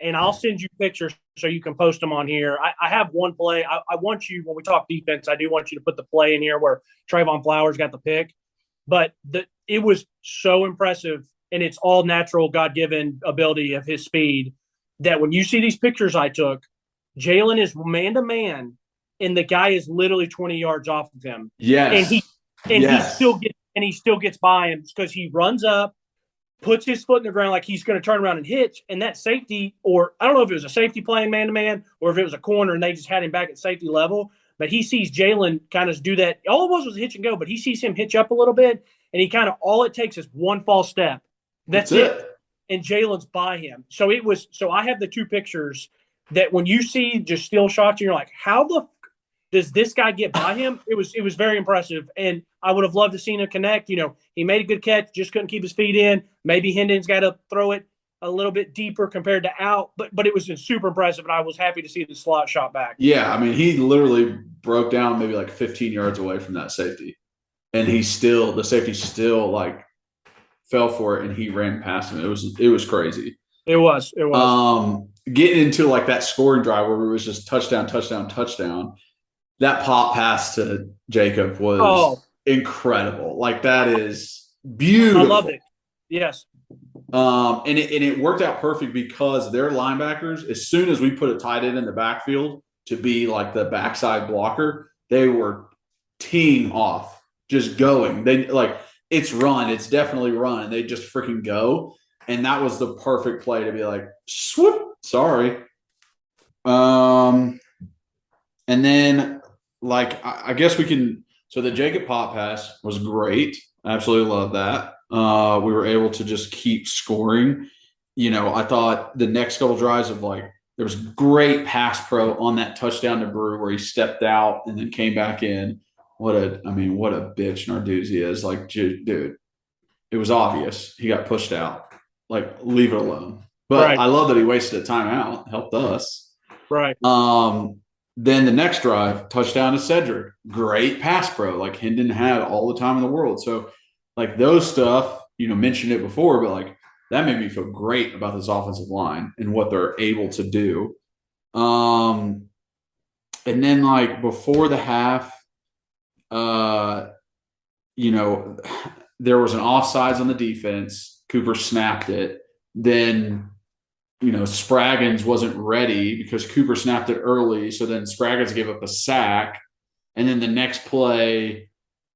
S5: And I'll send you pictures so you can post them on here. I have one play. I want you, when we talk defense, I do want you to put the play in here where Trayvon Flowers got the pick. But it was so impressive, and it's all natural, God-given ability of his speed, that when you see these pictures I took, Jalen is man-to-man, and the guy is literally 20 yards off of him.
S1: Yes.
S5: He still gets by him because he runs up, puts his foot in the ground like he's going to turn around and hitch, and that safety, or I don't know if it was a safety playing man-to-man or if it was a corner and they just had him back at safety level, but he sees Jalen kind of do that. All it was a hitch and go, but he sees him hitch up a little bit, and he kind of all it takes is one false step. That's it. And Jalen's by him. So I have the two pictures that when you see just still shots, and you're like, how the does this guy get by him? It was very impressive, and I would have loved to seen him connect. You know, he made a good catch, just couldn't keep his feet in. Maybe Hendon's got to throw it a little bit deeper compared to out, but it was super impressive, and I was happy to see the slot shot back.
S1: Yeah, I mean, he literally broke down maybe like 15 yards away from that safety, and the safety still like fell for it, and he ran past him. It was crazy.
S5: It was.
S1: Getting into like that scoring drive where it was just touchdown. That pop pass to Jacob was incredible. Like, that is beautiful.
S5: I loved it. Yes.
S1: And it worked out perfect because their linebackers, as soon as we put a tight end in the backfield to be like the backside blocker, they were teeing off, just going. They like, it's definitely run, and they just freaking go. And that was the perfect play to be like, swoop, sorry. And then, like, I guess we can – so the Jacob pop pass was great. I absolutely love that. We were able to just keep scoring. You know, I thought the next couple drives of, like, there was great pass pro on that touchdown to Brew where he stepped out and then came back in. What a bitch Narduzzi is. Like, dude, it was obvious. He got pushed out. Like, leave it alone. But right. I love that he wasted a timeout. Helped us.
S5: Right.
S1: Then the next drive, touchdown to Cedric. Great pass pro. Like, Hendon had all the time in the world. So, like, those stuff, you know, mentioned it before, but, like, that made me feel great about this offensive line and what they're able to do. And then, like, before the half, you know, there was an offsides on the defense. Cooper snapped it. Then, you know, Spraggins wasn't ready because Cooper snapped it early. So then Spraggins gave up a sack. And then the next play,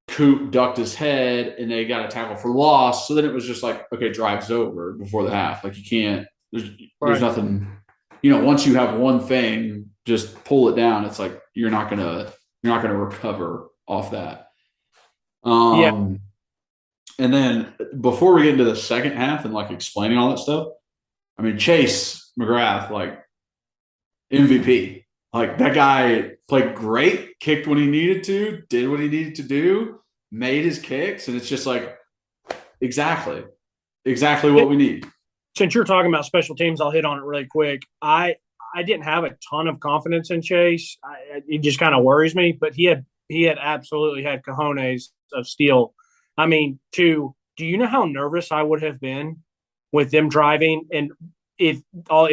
S1: Coop ducked his head and they got a tackle for loss. So then it was just like, okay, drive's over before the half. Like, you can't, there's nothing, you know, once you have one thing, just pull it down. It's like, you're not going to recover off that. And then before we get into the second half and like explaining all that stuff, I mean, Chase McGrath, like, MVP. Like, that guy played great, kicked when he needed to, did what he needed to do, made his kicks, and it's just like exactly what we need.
S5: Since you're talking about special teams, I'll hit on it really quick. I didn't have a ton of confidence in Chase. It just kind of worries me, but he had absolutely had cojones of steel. I mean, do you know how nervous I would have been with them driving, and if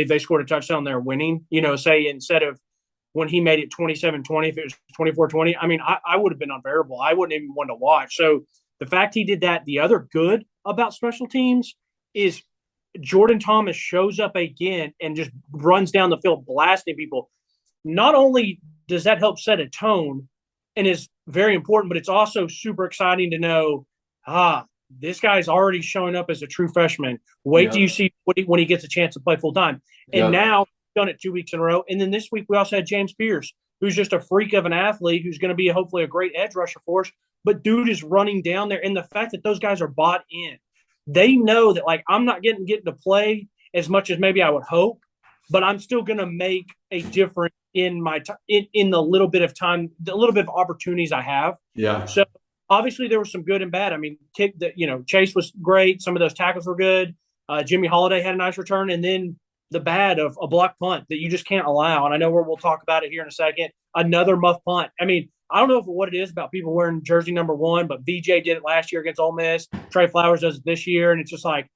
S5: they scored a touchdown, they're winning, you know, say instead of when he made it 27-20, if it was 24-20, I mean, I would have been unbearable. I wouldn't even want to watch. So the fact he did that, the other good about special teams is Jordan Thomas shows up again and just runs down the field blasting people. Not only does that help set a tone and is very important, but it's also super exciting to know, this guy's already showing up as a true freshman. Wait till you see when he gets a chance to play full time. And now he's done it 2 weeks in a row. And then this week we also had James Pierce, who's just a freak of an athlete, who's going to be hopefully a great edge rusher for us. But dude is running down there. And the fact that those guys are bought in, they know that, like, I'm not getting to play as much as maybe I would hope, but I'm still going to make a difference in my in the little bit of time, the little bit of opportunities I have.
S1: Yeah.
S5: So obviously there was some good and bad. I mean, Chase was great. Some of those tackles were good. Jimmy Holiday had a nice return, and then the bad of a block punt that you just can't allow. And I know we'll talk about it here in a second. Another muff punt. I mean, I don't know what it is about people wearing jersey number 1, but VJ did it last year against Ole Miss. Trey Flowers does it this year, and it's just like,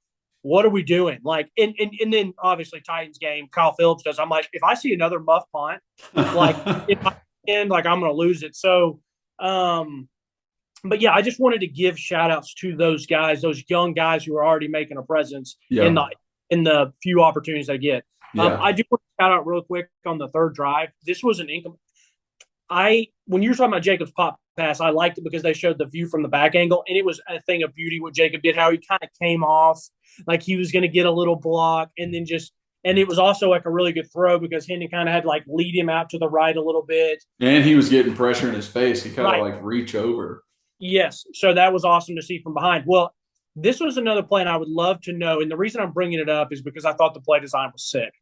S5: what are we doing? Like, and then obviously Titans game, Kyle Phillips does. I'm like, if I see another muff punt, like if I end, like, I'm going to lose it. So, but yeah, I just wanted to give shout outs to those guys, those young guys who are already making a presence in the few opportunities they get. I do want to shout out real quick on the third drive. This was an income. When you were talking about Jacob's pop pass. I liked it because they showed the view from the back angle, and it was a thing of beauty what Jacob did, how he kind of came off like he was going to get a little block, and then and it was also like a really good throw because Hendon kind of had to like lead him out to the right a little bit.
S1: And he was getting pressure in his face. He kind of
S5: Right.
S1: like reach over.
S5: Yes. So that was awesome to see from behind. Well, this was another play, and I would love to know. And the reason I'm bringing it up is because I thought the play design was sick.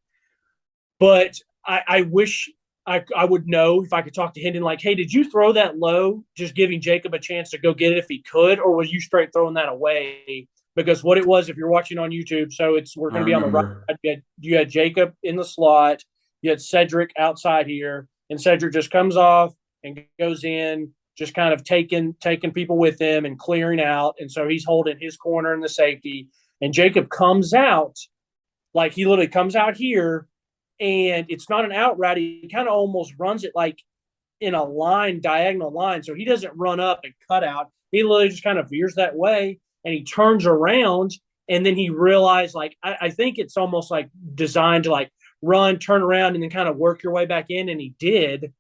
S5: But I wish I would know if I could talk to Hendon, like, hey, did you throw that low, just giving Jacob a chance to go get it if he could, or was you straight throwing that away? Because what it was, if you're watching on YouTube, so we're going to be on the right side. You had Jacob in the slot. You had Cedric outside here, and Cedric just comes off and goes in, just kind of taking people with him and clearing out. And so he's holding his corner in the safety. And Jacob comes out, like he literally comes out here, and it's not an out route. He kind of almost runs it like in a line, diagonal line. So he doesn't run up and cut out. He literally just kind of veers that way, and he turns around, and then he realized, like, I think it's almost like designed to like run, turn around, and then kind of work your way back in, and he did.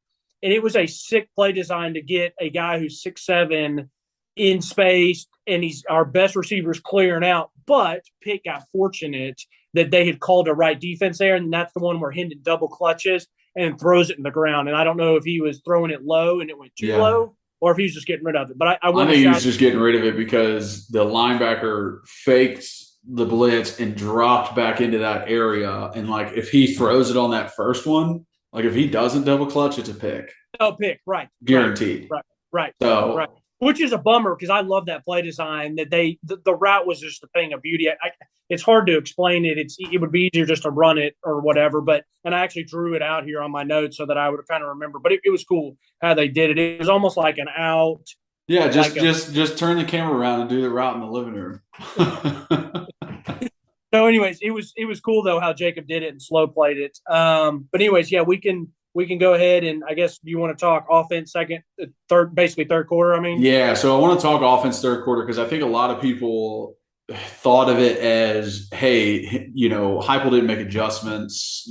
S5: And it was a sick play design to get a guy who's 6'7" in space, and he's our best receivers clearing out. But Pitt got fortunate that they had called a right defense there, and that's the one where Hendon double clutches and throws it in the ground. And I don't know if he was throwing it low and it went too low, or if he was just getting rid of it. But I
S1: think he was just getting rid of it because the linebacker faked the blitz and dropped back into that area. And, like, if he throws it on that first one, like, if he doesn't double clutch, it's a pick.
S5: Oh, pick, right.
S1: Guaranteed.
S5: Right.
S1: So,
S5: right. Which is a bummer because I love that play design. That the route was just a thing of beauty. It's hard to explain it. It would be easier just to run it or whatever. And I actually drew it out here on my notes so that I would kind of remember. But it was cool how they did it. It was almost like an out.
S1: Yeah, just turn the camera around and do the route in the living room.
S5: So, anyways, it was cool though how Jacob did it and slow played it. But anyways, yeah, we can go ahead and I guess you want to talk offense basically third quarter. I mean,
S1: yeah. So I want to talk offense third quarter because I think a lot of people thought of it as, hey, Heupel didn't make adjustments.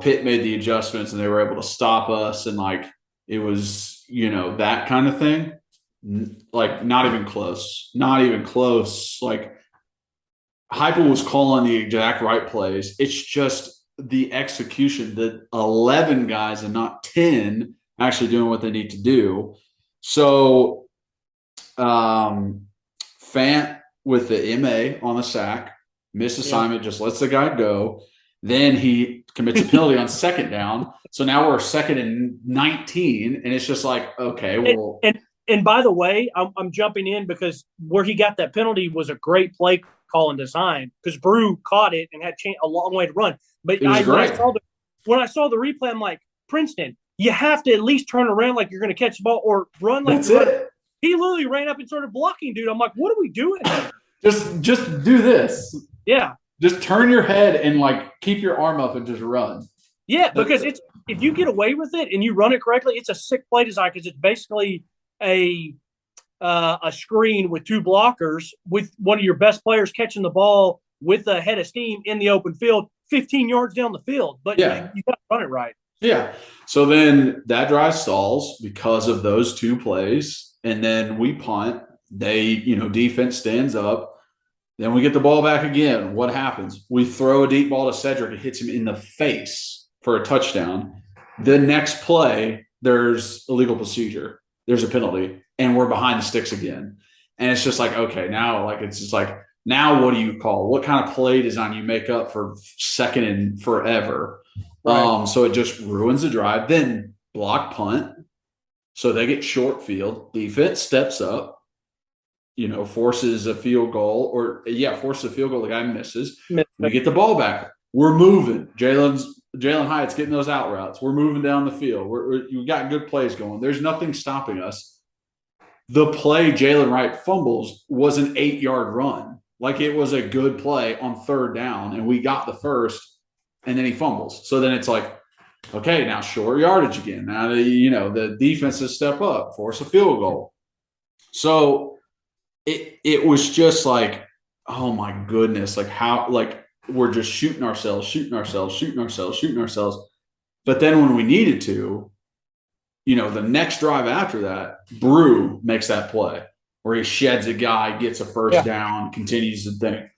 S1: Pitt made the adjustments and they were able to stop us, and like it was, that kind of thing. Like not even close. Like Heupel was calling the exact right plays. It's just the execution, the 11 guys and not 10 actually doing what they need to do. So Fant with the MA on the sack, missed assignment, just lets the guy go. Then he commits a penalty on second down. So now we're second and 19, and it's just like, okay, well.
S5: And by the way, I'm jumping in because where he got that penalty was a great play call and design because Brew caught it and had a long way to run. But when I saw the replay, I'm like, Princeton, you have to at least turn around like you're going to catch the ball or run like
S1: that's it.
S5: He literally ran up and started blocking, dude. I'm like, what are we doing here?
S1: Just do this.
S5: Yeah.
S1: Just turn your head and like keep your arm up and just run.
S5: Yeah, because if you get away with it and you run it correctly, it's a sick play design because it's basically a screen with two blockers with one of your best players catching the ball with a head of steam in the open field, 15 yards down the field. But yeah, you got to run it right.
S1: Yeah. So then that drive stalls because of those two plays. And then we punt. They, defense stands up. Then we get the ball back again. What happens? We throw a deep ball to Cedric. It hits him in the face for a touchdown. The next play, there's a legal procedure. There's a penalty. And we're behind the sticks again. And it's just like, okay, now it's just like, now what do you call? What kind of play design you make up for second and forever? Right. So it just ruins the drive. Then block punt. So they get short field. Defense steps up, forces a field goal forces a field goal. The guy misses. We get the ball back. We're moving. Jalen Hyatt's getting those out routes. We're moving down the field. We got good plays going. There's nothing stopping us. The play Jalen Wright fumbles was an 8-yard run. Like it was a good play on third down, and we got the first, and then he fumbles. So then it's like, okay, now short yardage again. Now the defenses step up, force a field goal. So it was just like, oh my goodness, like how we're just shooting ourselves. But then when we needed to, the next drive after that, Brew makes that play where he sheds a guy, gets a first down, continues the thing.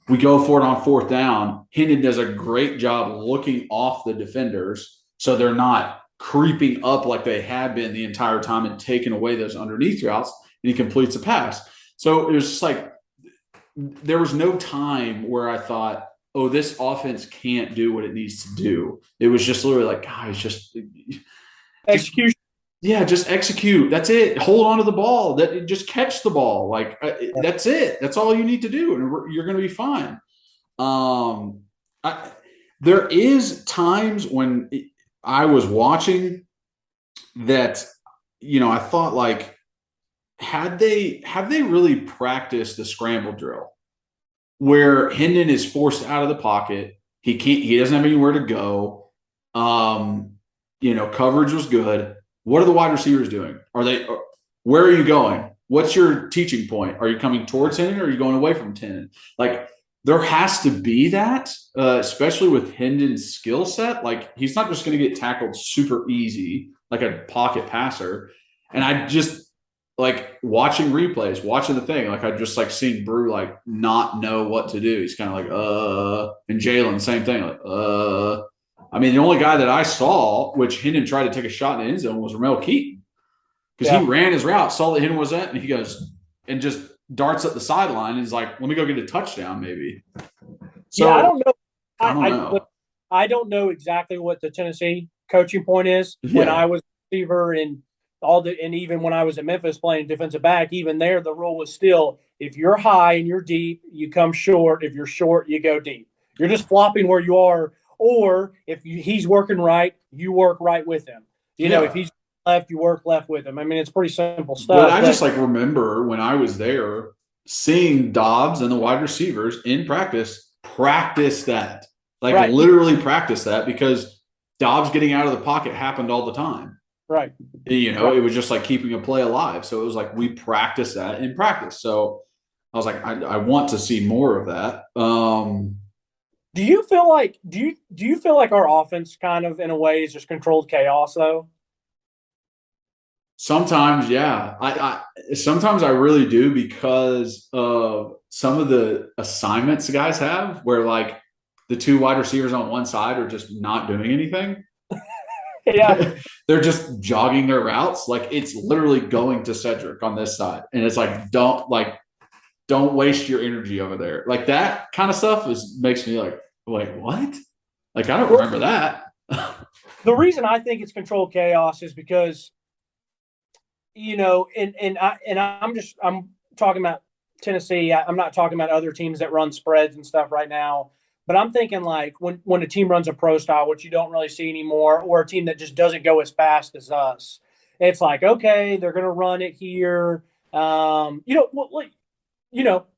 S1: We go for it on fourth down. Hendon does a great job looking off the defenders so they're not creeping up like they had been the entire time and taking away those underneath routes, and he completes a pass. So it was just like there was no time where I thought, oh, this offense can't do what it needs to do. It was just literally like, guys, just
S5: execution.
S1: Yeah, just execute. That's it. Hold on to the ball. Just catch the ball. Like that's it. That's all you need to do, and you're going to be fine. There is times when I was watching that, I thought like, have they really practiced the scramble drill where Hendon is forced out of the pocket? He doesn't have anywhere to go. Coverage was good. What are the wide receivers doing? Where are you going? What's your teaching point? Are you coming towards Hendon or are you going away from Hendon? Like, there has to be that, especially with Hendon's skill set. Like, he's not just going to get tackled super easy like a pocket passer. And I just, like, watching replays, watching the thing, like, I just, like, seeing Brew, like, not know what to do. He's kind of like, and Jalen, same thing, like, I mean, the only guy that I saw, which Hendon tried to take a shot in the end zone, was Ramel Keaton. Because he ran his route, saw that Hendon was at, and he goes and just darts up the sideline and is like, let me go get a touchdown maybe. So
S5: I don't know.
S1: I don't know.
S5: I don't know exactly what the Tennessee coaching point is. When I was a receiver and even when I was at Memphis playing defensive back, even there, the rule was still, if you're high and you're deep, you come short. If you're short, you go deep. You're just flopping where you are. Or if he's working right, you work right with him. If he's left, you work left with him. I mean, it's pretty simple stuff.
S1: But I just remember when I was there seeing Dobbs and the wide receivers in practice that. Literally practice that, because Dobbs getting out of the pocket happened all the time.
S5: Right.
S1: It was just like keeping a play alive. So it was like we practice that in practice. So I was like, I want to see more of that.
S5: Do you feel like our offense kind of in a way is just controlled chaos though?
S1: Sometimes, yeah. Sometimes I really do, because of some of the assignments the guys have where like the two wide receivers on one side are just not doing anything.
S5: Yeah.
S1: They're just jogging their routes. Like, it's literally going to Cedric on this side. And it's like, don't waste your energy over there. Like, that kind of stuff makes me like, wait, what? Like, I don't remember that.
S5: The reason I think it's controlled chaos is because, I'm talking about Tennessee. I'm not talking about other teams that run spreads and stuff right now. But I'm thinking like when a team runs a pro style, which you don't really see anymore, or a team that just doesn't go as fast as us, it's like, okay, they're going to run it here.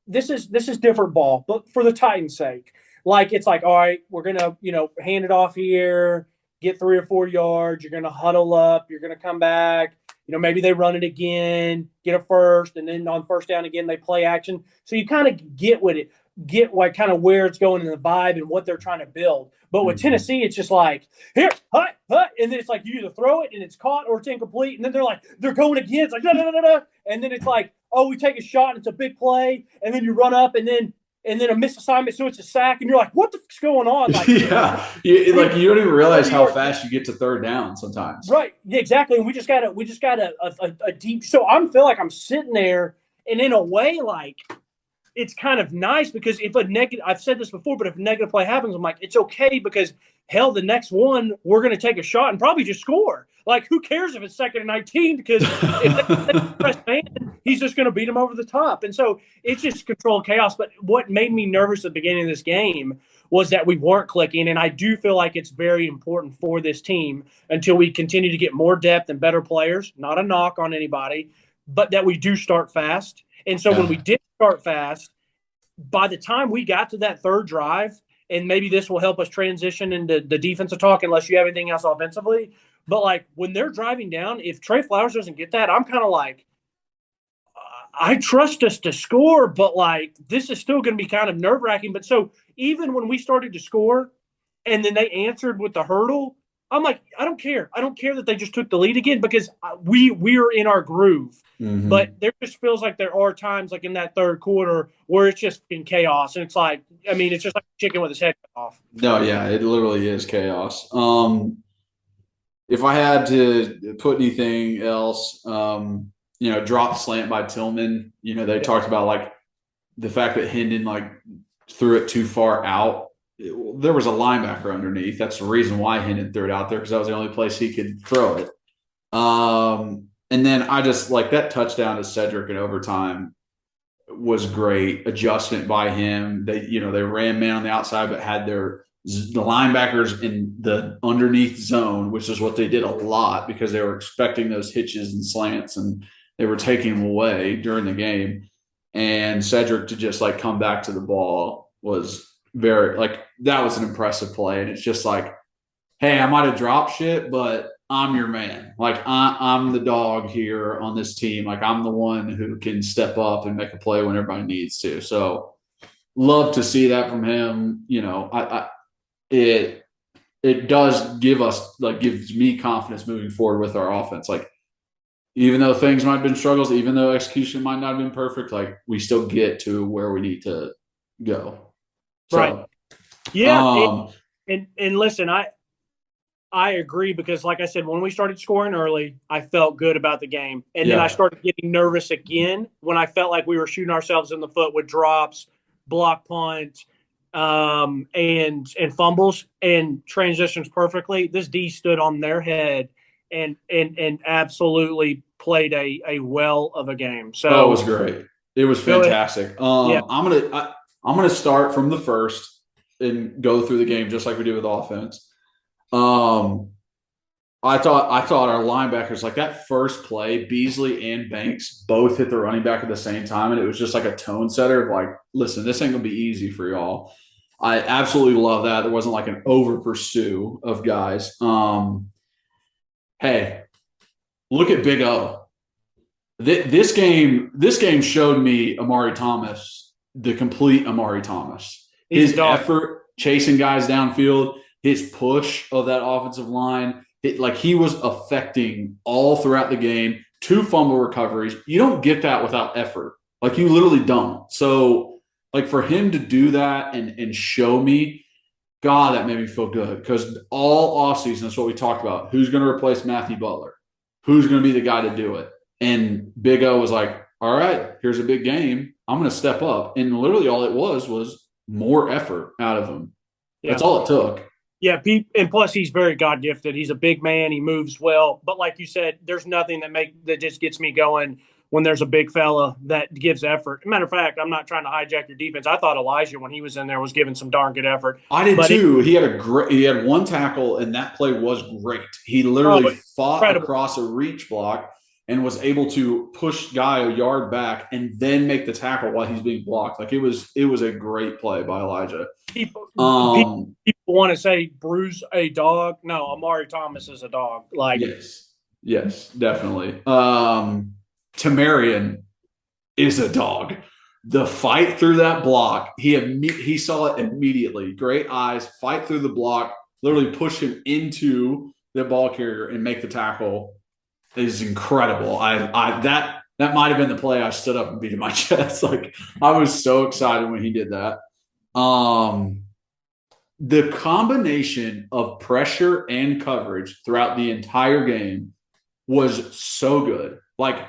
S5: This is different ball, but for the Titans' sake, like, it's like, all right, we're going to, hand it off here, get 3 or 4 yards. You're going to huddle up. You're going to come back. Maybe they run it again, get a first, and then on first down again, they play action. So you kind of get like kind of where it's going in the vibe and what they're trying to build. But with Tennessee, it's just like, here, hut, and then it's like you either throw it and it's caught or it's incomplete, and then they're going again. It's like, da, da, da, da. And then it's like, oh, we take a shot and it's a big play, and then you run up and then a missed assignment, so it's a sack, and you're like, what the fuck's going on? Like,
S1: you don't even realize how fast you get to third down sometimes.
S5: Right, yeah, exactly. And we just got a deep. So I feel like I'm sitting there, and in a way, like, it's kind of nice, because if I've said this before, but if a negative play happens, I'm like, it's okay, because hell, the next one we're going to take a shot and probably just score. Like, who cares if it's 2nd and 19? Because if they press man, he's just going to beat him over the top. And so it's just controlled chaos. But what made me nervous at the beginning of this game was that we weren't clicking. And I do feel like it's very important for this team until we continue to get more depth and better players. Not a knock on anybody, but that we do start fast. And so when we did start fast, by the time we got to that third drive, and maybe this will help us transition into the defensive talk unless you have anything else offensively, but like when they're driving down, if Trey Flowers doesn't get that, I'm kind of like, I trust us to score, but like this is still going to be kind of nerve-wracking. But so even when we started to score and then they answered with the hurdle, I'm like, I don't care. I don't care that they just took the lead again because we're in our groove.
S1: Mm-hmm.
S5: But there just feels like there are times like in that third quarter where it's just in chaos. And it's like, I mean, it's just like a chicken with his head cut off.
S1: No, yeah, it literally is chaos. If I had to put anything else, drop slant by Tillman, they talked about like the fact that Hendon like threw it too far out. There was a linebacker underneath. That's the reason why Hendon threw it out there, because that was the only place he could throw it. And then I just like that touchdown to Cedric in overtime was great. Adjustment by him. They ran man on the outside, but had the linebackers in the underneath zone, which is what they did a lot because they were expecting those hitches and slants, and they were taking them away during the game. And Cedric to just like come back to the ball was very like that was an impressive play. And it's just like, hey, I might have dropped shit, but I'm your man. Like I'm the dog here on this team. Like I'm the one who can step up and make a play when everybody needs to. So love to see that from him. It does gives me confidence moving forward with our offense. Like even though things might have been struggles, even though execution might not have been perfect, like we still get to where we need to go. So,
S5: right. Yeah. And listen, I agree because like I said, when we started scoring early, I felt good about the game. And then I started getting nervous again when I felt like we were shooting ourselves in the foot with drops, block punt, and fumbles and transitions perfectly. This D stood on their head and absolutely played a well of a game. So
S1: it was great. It was fantastic. I'm gonna start from the first and go through the game just like we did with offense. I thought our linebackers, like that first play, Beasley and Banks both hit the running back at the same time, and it was just like a tone setter of like, listen, this ain't gonna be easy for y'all. I absolutely love that. There wasn't like an over pursue of guys. Hey, look at Big O. This game showed me Amari Thomas, the complete Amari Thomas. His effort chasing guys downfield, his push of that offensive line, he was affecting all throughout the game. 2 fumble recoveries. You don't get that without effort. Like you literally don't. So like for him to do that and show me, God, that made me feel good because all offseason, that's what we talked about. Who's going to replace Matthew Butler? Who's going to be the guy to do it? And Big O was like, all right, here's a big game. I'm going to step up. And literally all it was more effort out of him. Yeah. That's all it took.
S5: Yeah, and plus he's very God gifted. He's a big man. He moves well. But like you said, there's nothing that just gets me going when there's a big fella that gives effort. Matter of fact, I'm not trying to hijack your defense. I thought Elijah, when he was in there, was giving some darn good effort.
S1: I did too. He had 1 tackle, and that play was great. He literally fought across a reach block and was able to push guy a yard back and then make the tackle while he's being blocked. Like it was a great play by Elijah. People
S5: want to say Bruce a dog. No, Amari Thomas is a dog. Like
S1: yes, definitely. Tamarian is a dog. The fight through that block, he saw it immediately. Great eyes, fight through the block, literally push him into the ball carrier and make the tackle is incredible. That might have been the play I stood up and beat in my chest. Like I was so excited when he did that. The combination of pressure and coverage throughout the entire game was so good. Like,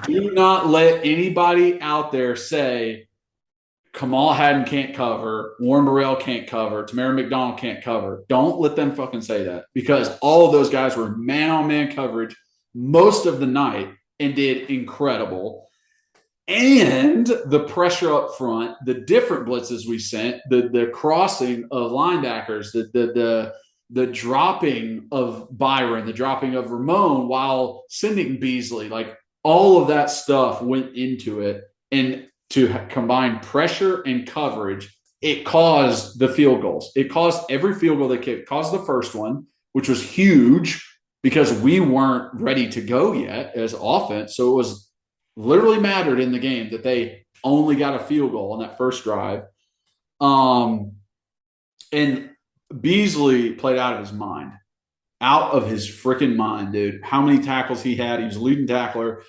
S1: do not let anybody out there say Kamal Haddon can't cover, Warren Burrell can't cover, Tamara McDonald can't cover. Don't let them fucking say that because all of those guys were man-on-man coverage most of the night and did incredible. And the pressure up front, the different blitzes we sent, the crossing of linebackers, the dropping of Byron, the dropping of Ramon while sending Beasley, like all of that stuff went into it. And to combine pressure and coverage, it caused the field goals. It caused every field goal they kicked. It caused the first one, which was huge because we weren't ready to go yet as offense. So it was literally mattered in the game that they only got a field goal on that first drive. And Beasley played out of his mind. out of his freaking mind, dude. How many tackles he had. He was a leading tackler.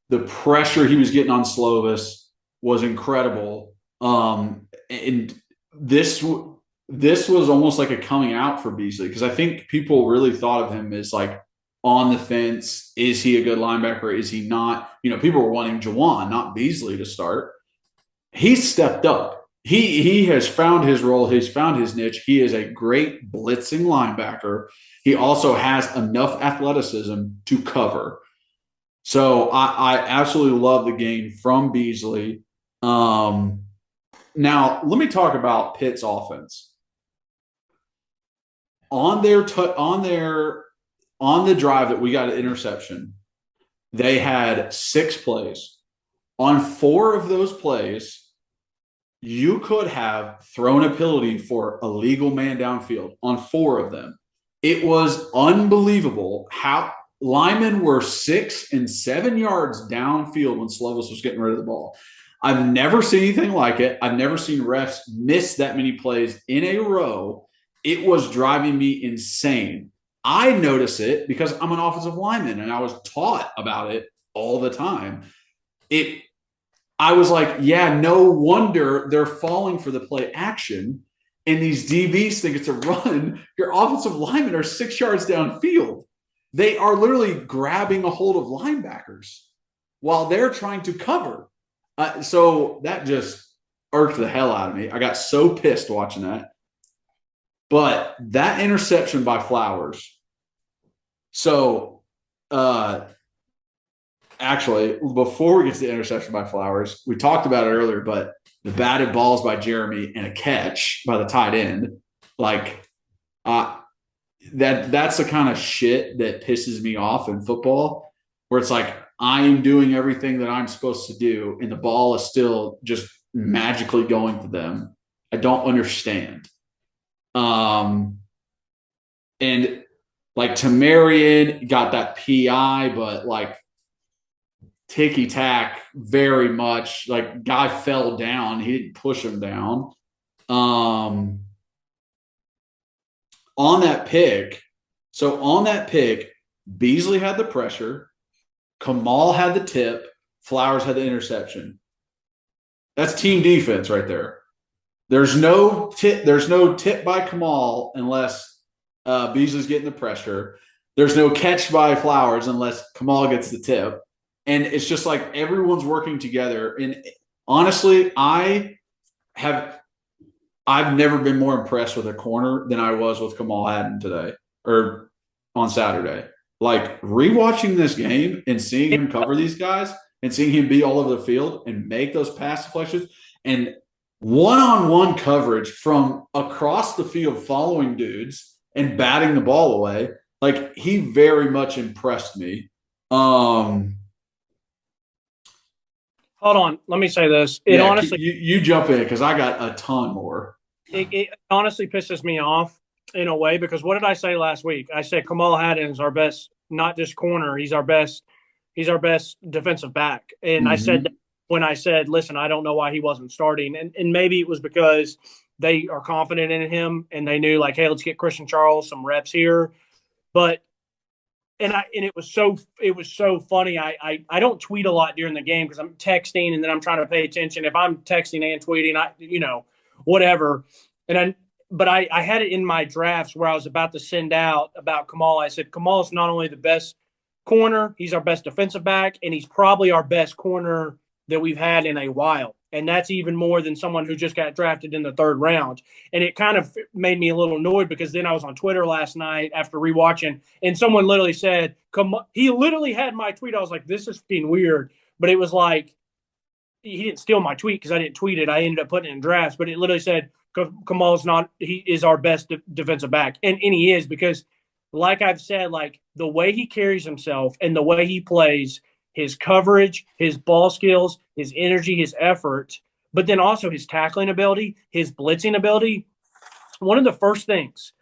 S1: The pressure he was getting on Slovis was incredible. And this was almost like a coming out for Beasley, because I think people really thought of him as like on the fence. Is he a good linebacker? Is he not? People were wanting Juwan, not Beasley, to start. He stepped up. He has found his role. He's found his niche. He is a great blitzing linebacker. He also has enough athleticism to cover. So I absolutely love the game from Beasley. Now let me talk about Pitt's offense. On the drive that we got an interception, they had 6 plays. On 4 of those plays, you could have thrown a penalty for a legal man downfield on 4 of them. It was unbelievable how linemen were 6 and 7 yards downfield when Slovis was getting rid of the ball. I've never seen anything like it. I've never seen refs miss that many plays in a row. It was driving me insane. I notice it because I'm an offensive lineman and I was taught about it all the time. I was like, yeah, no wonder they're falling for the play action. And these DBs think it's a run. Your offensive linemen are 6 yards downfield. They are literally grabbing a hold of linebackers while they're trying to cover. So that just irked the hell out of me. I got so pissed watching that. But that interception by Flowers. So, actually, before we get to the interception by Flowers, we talked about it earlier, but the batted balls by Jeremy and a catch by the tight end, that's the kind of shit that pisses me off in football, where it's like I'm doing everything that I'm supposed to do, and the ball is still just magically going to them. I don't understand. And like Tamarian got that PI, but like ticky tack very much. Like guy fell down, he didn't push him down. On that pick, Beasley had the pressure, Kamal had the tip, Flowers had the interception. That's team defense right there. There's no tip by Kamal unless Beasley's getting the pressure. There's no catch by Flowers unless Kamal gets the tip. And it's just like everyone's working together. And honestly, I've never been more impressed with a corner than I was with Kamal Hadden today or on Saturday. Like rewatching this game and seeing him cover these guys and seeing him be all over the field and make those pass deflections and one-on-one coverage from across the field following dudes and batting the ball away. Like he very much impressed me.
S5: Hold on. Let me say this. Honestly,
S1: you jump in because I got a ton more.
S5: It honestly pisses me off in a way because what did I say last week? I said Kamal Hadden is our best, not just corner. He's our best defensive back. And I said that when I said, listen, I don't know why he wasn't starting. And maybe it was because they are confident in him and they knew like, hey, let's get Christian Charles some reps here. But it was so funny. I don't tweet a lot during the game because I'm texting and then I'm trying to pay attention. If I'm texting and tweeting, whatever. But I had it in my drafts where I was about to send out about Kamal. I said, Kamal is not only the best corner, he's our best defensive back, and he's probably our best corner that we've had in a while. And that's even more than someone who just got drafted in the 3rd round. And it kind of made me a little annoyed because then I was on Twitter last night after rewatching, and someone literally said, he literally had my tweet. I was like, this is fucking weird. But it was like, he didn't steal my tweet because I didn't tweet it. I ended up putting it in drafts. But it literally said, he is our best defensive back. And he is because, like I've said, like the way he carries himself and the way he plays, his coverage, his ball skills, his energy, his effort, but then also his tackling ability, his blitzing ability. One of the first things,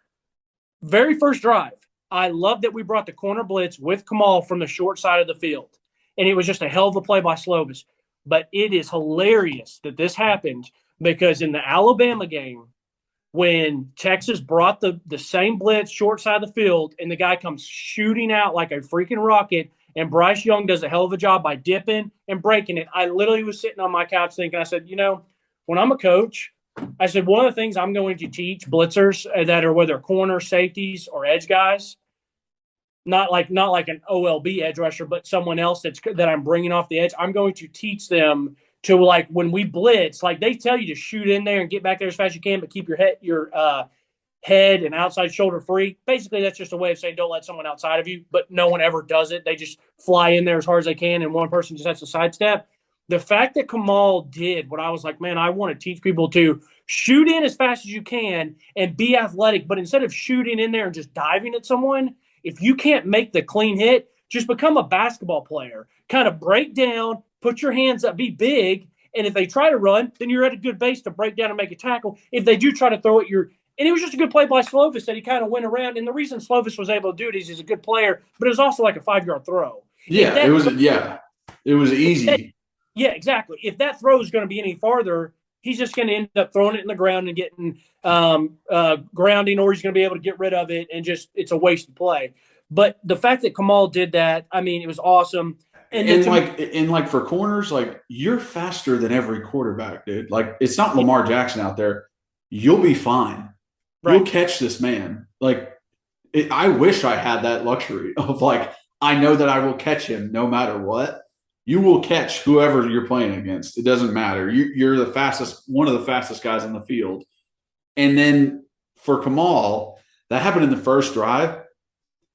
S5: very first drive, I love that we brought the corner blitz with Kamal from the short side of the field. And it was just a hell of a play by Slovis. But it is hilarious that this happened because in the Alabama game, when Texas brought the same blitz short side of the field and the guy comes shooting out like a freaking rocket and Bryce Young does a hell of a job by dipping and breaking it. I literally was sitting on my couch thinking, I said, when I'm a coach, I said, one of the things I'm going to teach blitzers that are whether corner, safeties, or edge guys, not like an OLB edge rusher, but someone else that I'm bringing off the edge, I'm going to teach them to, like, when we blitz, like they tell you to shoot in there and get back there as fast as you can, but keep your head and outside shoulder free. Basically, that's just a way of saying don't let someone outside of you, but no one ever does it. They just fly in there as hard as they can, and one person just has to sidestep. The fact that Kamal did what I was like, man, I want to teach people to shoot in as fast as you can and be athletic, but instead of shooting in there and just diving at someone, if you can't make the clean hit, just become a basketball player. Kind of break down, put your hands up, be big, and if they try to run, then you're at a good base to break down and make a tackle. If they do try to throw it, and it was just a good play by Slovis that he kind of went around. And the reason Slovis was able to do it is he's a good player, but it was also like a 5-yard throw.
S1: Yeah, it was easy.
S5: Yeah, exactly. If that throw is going to be any farther, he's just going to end up throwing it in the ground and getting grounding, or he's going to be able to get rid of it, and just it's a wasted play. But the fact that Kamal did that, I mean, it was awesome.
S1: And for corners, like, you're faster than every quarterback, dude. Like, it's not Lamar Jackson out there. You'll be fine. Right. You'll catch this man. Like, I wish I had that luxury of, like, I know that I will catch him no matter what. You will catch whoever you're playing against. It doesn't matter. You're the fastest, one of the fastest guys on the field. And then for Kamal, that happened in the first drive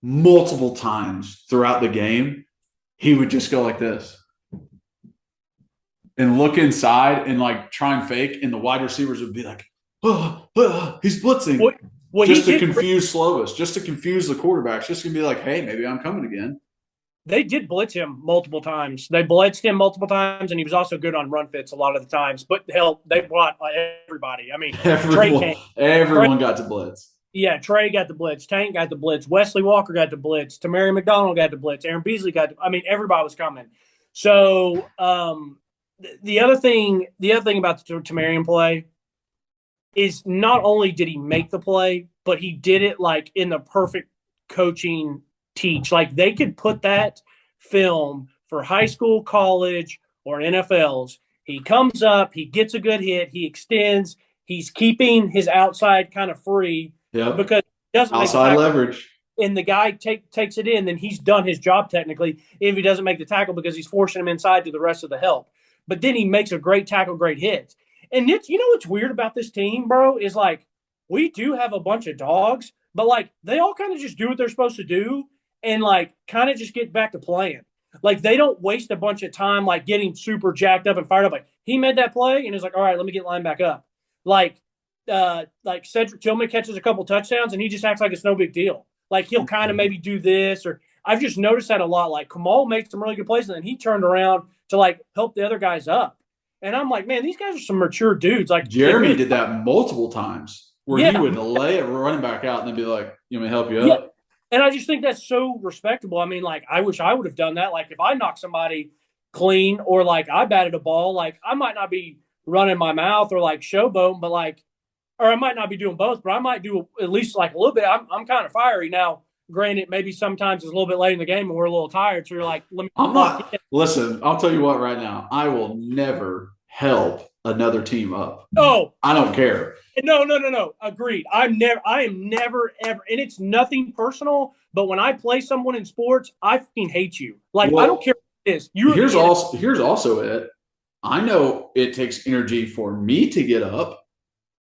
S1: multiple times throughout the game. He would just go like this and look inside and, like, try and fake, and the wide receivers would be like, he's blitzing. Just to confuse Slovis, just to confuse the quarterbacks, just to be like, hey, maybe I'm coming again.
S5: They did blitz him multiple times. They blitzed him multiple times, and he was also good on run fits a lot of the times. But, hell, they brought everybody. I mean,
S1: everyone got to blitz.
S5: Yeah, Trey got the blitz. Tank got the blitz. Wesley Walker got the blitz. Tamari McDonald got the blitz. Aaron Beasley everybody was coming. So the other thing about the Tamarian play is not only did he make the play, but he did it, like, in the perfect coaching teach. Like, they could put that film for high school, college, or NFLs. He comes up, he gets a good hit, he extends, he's keeping his outside kind of free.
S1: Yeah,
S5: because he doesn't
S1: outside
S5: make
S1: leverage,
S5: and the guy takes it in, then he's done his job technically. If he doesn't make the tackle, because he's forcing him inside to the rest of the help, but then he makes a great tackle, great hit. And it's, what's weird about this team, bro, is, like, we do have a bunch of dogs, but, like, they all kind of just do what they're supposed to do, and, like, kind of just get back to playing. Like, they don't waste a bunch of time, like, getting super jacked up and fired up. Like, he made that play, and he's like, all right, let me get lined back up. Like Cedric Tillman catches a couple touchdowns, and he just acts like it's no big deal. Like, he'll kind of maybe do this, or I've just noticed that a lot. Like, Kamal makes some really good plays, and then he turned around to, like, help the other guys up. And I'm like, man, these guys are some mature dudes. Like,
S1: Jeremy did that multiple times where he would lay a running back out and then be like, you want me to help you up?
S5: Yeah. And I just think that's so respectable. I mean, like, I wish I would have done that. Like, if I knocked somebody clean, or, like, I batted a ball, like, I might not be running my mouth or, like, showboating, but, like, or I might not be doing both, but I might do at least, like, a little bit. I'm kind of fiery now. Granted, maybe sometimes it's a little bit late in the game and we're a little tired. So you're like,
S1: listen, I'll tell you what right now. I will never help another team up.
S5: Oh,
S1: I don't care.
S5: No. Agreed. I am never, ever, and it's nothing personal, but when I play someone in sports, I fucking hate you. Like, I don't care what it is. Here's
S1: also it. I know it takes energy for me to get up.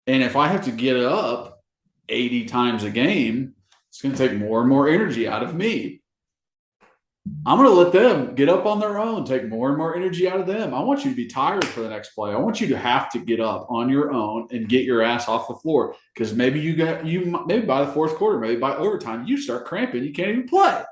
S1: And if I have to get up 80 times a game, it's going to take more and more energy out of me. I'm going to let them get up on their own, take more and more energy out of them. I want you to be tired for the next play. I want you to have to get up on your own and get your ass off the floor, because maybe maybe by the fourth quarter, maybe by overtime, you start cramping. You can't even play.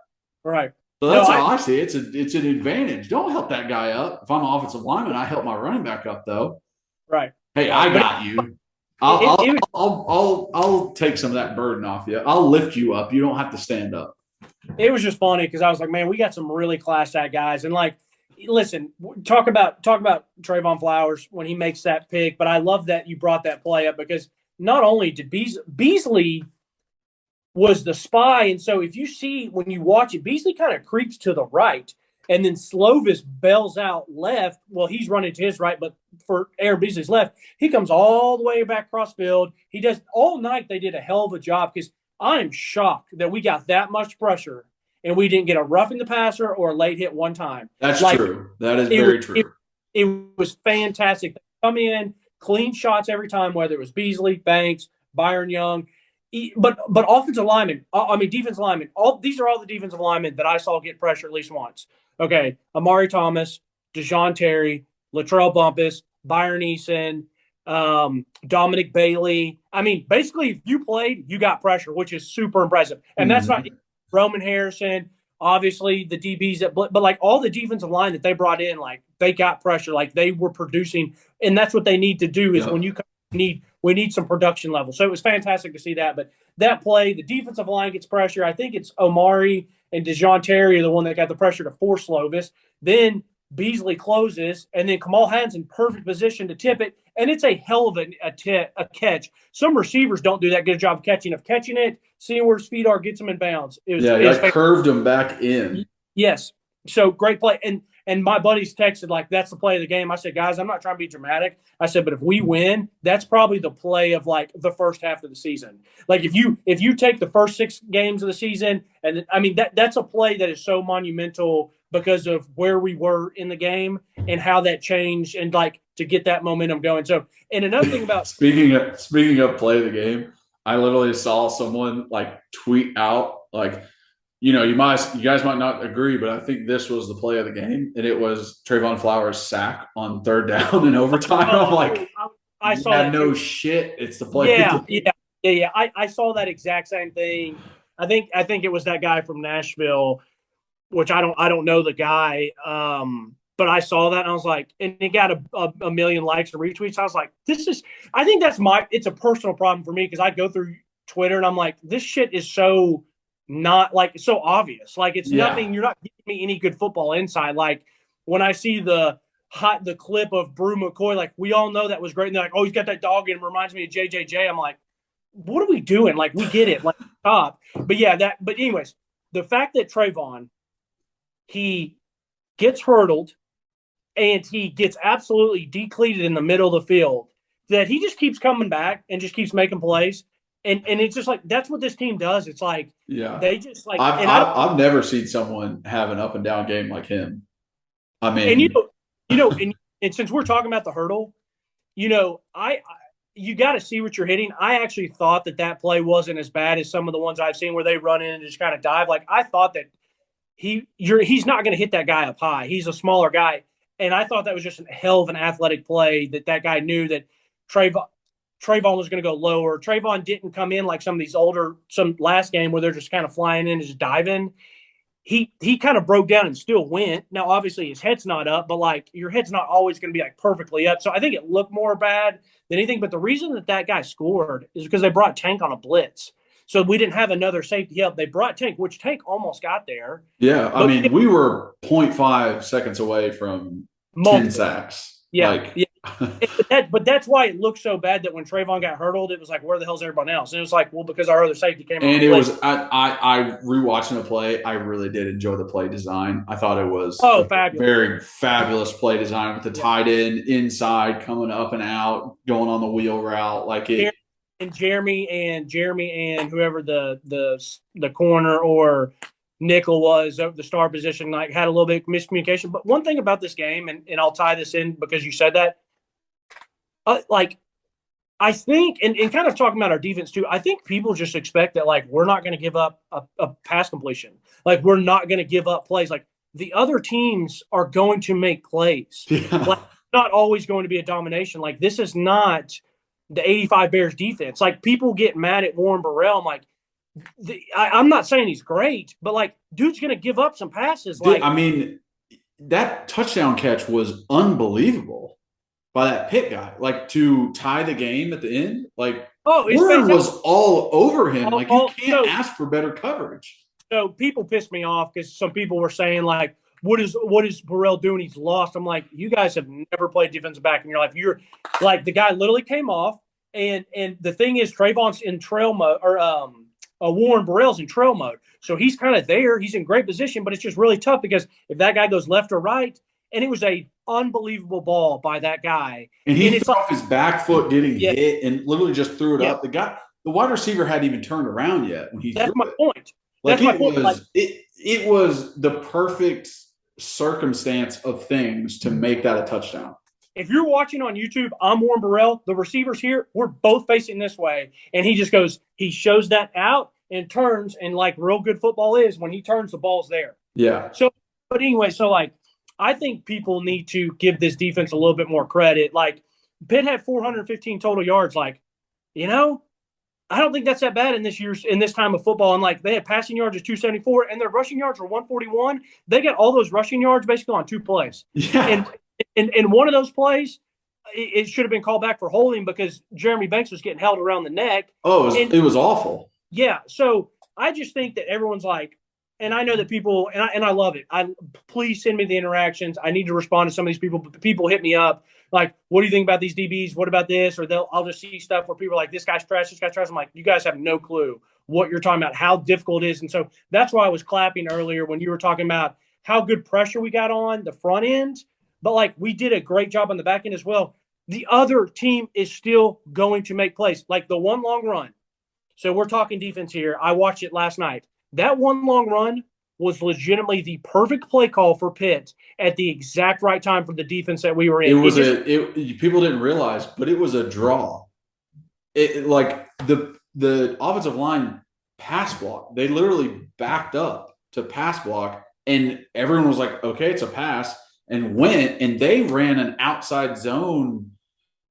S5: Right.
S1: So that's how I see it. It's an advantage. Don't help that guy up. If I'm an offensive lineman, I help my running back up, though.
S5: Right.
S1: Hey, I got you. I'll take some of that burden off you. I'll lift you up. You don't have to stand up.
S5: It was just funny because I was like, man, we got some really class act guys. And, like, listen, talk about Trayvon Flowers when he makes that pick. But I love that you brought that play up, because not only did Beasley was the spy, and so if you see when you watch it, Beasley kind of creeps to the right, and then Slovis bails out left. Well, he's running to his right, but for Aaron Beasley's left, he comes all the way back cross field. He does all night. They did a hell of a job because I'm shocked that we got that much pressure and we didn't get a roughing the passer or a late hit one time.
S1: That's true. That is very true.
S5: It was fantastic. They come in, clean shots every time, whether it was Beasley, Banks, Byron Young. But offensive linemen, defensive linemen, these are all the defensive linemen that I saw get pressure at least once. Okay, Amari Thomas, DeJoun Terry, Latrell Bumpus, Byron Eason, Dominic Bailey. I mean, basically, if you played, you got pressure, which is super impressive. And that's not Roman Harrison, obviously the DBs, but like all the defensive line that they brought in, like they got pressure, like they were producing. And that's what they need to do is when you we need some production level. So it was fantastic to see that. But that play, the defensive line gets pressure. I think it's Omari and DeJoun Terry are the one that got the pressure to force Slovis. Then Beasley closes, and then Kamal Haddon's in perfect position to tip it, and it's a hell of a catch. Some receivers don't do that good job of catching it, seeing where his feet are, gets him in bounds.
S1: He curved him back in.
S5: Yes. So great play. And my buddies texted, like, that's the play of the game. I said, guys, I'm not trying to be dramatic. I said, but if we win, that's probably the play of, like, the first half of the season. Like, if you take the first 6 games of the season, and, I mean, that's a play that is so monumental because of where we were in the game and how that changed and, like, to get that momentum going. So, and another thing about –
S1: Speaking of play of the game, I literally saw someone, like, tweet out, like – you guys might not agree, but I think this was the play of the game, and it was Trayvon Flowers' sack on 3rd down in overtime. I'm like,
S5: I saw that.
S1: No shit, it's the play.
S5: Yeah. I saw that exact same thing. I think it was that guy from Nashville, which I don't know the guy, but I saw that and I was like, and it got a million likes and retweets. I was like, I think it's a personal problem for me because I go through Twitter and I'm like, this shit is so not like so obvious. Like it's nothing. You're not giving me any good football insight. Like when I see the clip of Brew McCoy, like we all know that was great. And they're like, oh, he's got that dog in him, reminds me of JJJ. I'm like, what are we doing? Like we get it, like stop. But anyways, the fact that Trayvon, he gets hurdled and he gets absolutely decleated in the middle of the field, that he just keeps coming back and just keeps making plays. And it's just like that's what this team does. It's like they just like.
S1: I've never seen someone have an up and down game like him. I mean,
S5: and and since we're talking about the hurdle, you got to see what you're hitting. I actually thought that play wasn't as bad as some of the ones I've seen where they run in and just kind of dive. Like I thought that he's not going to hit that guy up high. He's a smaller guy, and I thought that was just a hell of an athletic play that guy knew that Trayvon was going to go lower. Trayvon didn't come in like some last game where they're just kind of flying in and just diving. He kind of broke down and still went. Now, obviously, his head's not up, but like your head's not always going to be like perfectly up. So I think it looked more bad than anything. But the reason that guy scored is because they brought Tank on a blitz. So we didn't have another safety help. They brought Tank, which Tank almost got there.
S1: Yeah, I mean, we were 0.5 seconds away from 10 sacks.
S5: Yeah. But that's why it looked so bad that when Trayvon got hurdled, it was like, where the hell's everyone else? And it was like, well, because our other safety came.
S1: And it was, I rewatching the play, I really did enjoy the play design. I thought it was
S5: fabulous.
S1: Very fabulous play design with the tight end inside coming up and out, going on the wheel route like it.
S5: And Jeremy and whoever the corner or nickel was the star position, like had a little bit of miscommunication. But one thing about this game, and I'll tie this in because you said that, I think, and kind of talking about our defense too, I think people just expect that like we're not going to give up a pass completion. Like we're not going to give up plays. Like the other teams are going to make plays.
S1: Yeah.
S5: Like not always going to be a domination. Like this is not the 85 Bears defense. Like people get mad at Warren Burrell. I'm like, I'm not saying he's great, but like dude's going to give up some passes. Like
S1: I mean, that touchdown catch was unbelievable by that Pitt guy, like to tie the game at the end. Like Warren was all over him. Like you can't ask for better coverage.
S5: So people pissed me off because some people were saying like, what is Burrell doing? He's lost. I'm like, you guys have never played defensive back in your life. You're like, the guy literally came off And the thing is, Trayvon's in trail mode, or Warren Burrell's in trail mode. So he's kind of there. He's in great position, but it's just really tough because if that guy goes left or right, and it was a unbelievable ball by that guy.
S1: And he
S5: it's
S1: threw off his back foot getting
S5: Yeah.
S1: hit and literally just threw it
S5: Yeah.
S1: up. The wide receiver hadn't even turned around yet when he
S5: That's
S1: threw
S5: my
S1: it.
S5: point.
S1: Like
S5: That's my
S1: it
S5: point.
S1: was, it was the perfect circumstance of things to make that a touchdown.
S5: If you're watching on YouTube, I'm Warren Burrell. The receivers here, we're both facing this way. And he just goes, he shows that out and turns. And like real good football is, when he turns, the ball's there.
S1: Yeah.
S5: So, but anyway, so like, I think people need to give this defense a little bit more credit. Like, Pitt had 415 total yards. Like, you know, I don't think that's that bad in this time of football. And like, they had passing yards of 274 and their rushing yards were 141. They got all those rushing yards basically on 2 plays.
S1: Yeah.
S5: And one of those plays, it should have been called back for holding because Jeremy Banks was getting held around the neck.
S1: Oh, it was awful.
S5: Yeah. So I just think that everyone's like, and I know that people, and I love it. Please send me the interactions. I need to respond to some of these people. But people hit me up like, "What do you think about these DBs? What about this?" Or I'll just see stuff where people are like, "This guy's trash. This guy's trash." I'm like, "You guys have no clue what you're talking about. How difficult it is." And so that's why I was clapping earlier when you were talking about how good pressure we got on the front end. But like, we did a great job on the back end as well. The other team is still going to make plays, like the one long run. So we're talking defense here. I watched it last night. That one long run was legitimately the perfect play call for Pitt at the exact right time for the defense that we were in.
S1: People didn't realize, but it was a draw. Like the offensive line pass block, they literally backed up to pass block, and everyone was like, "Okay, it's a pass," and went, and they ran an outside zone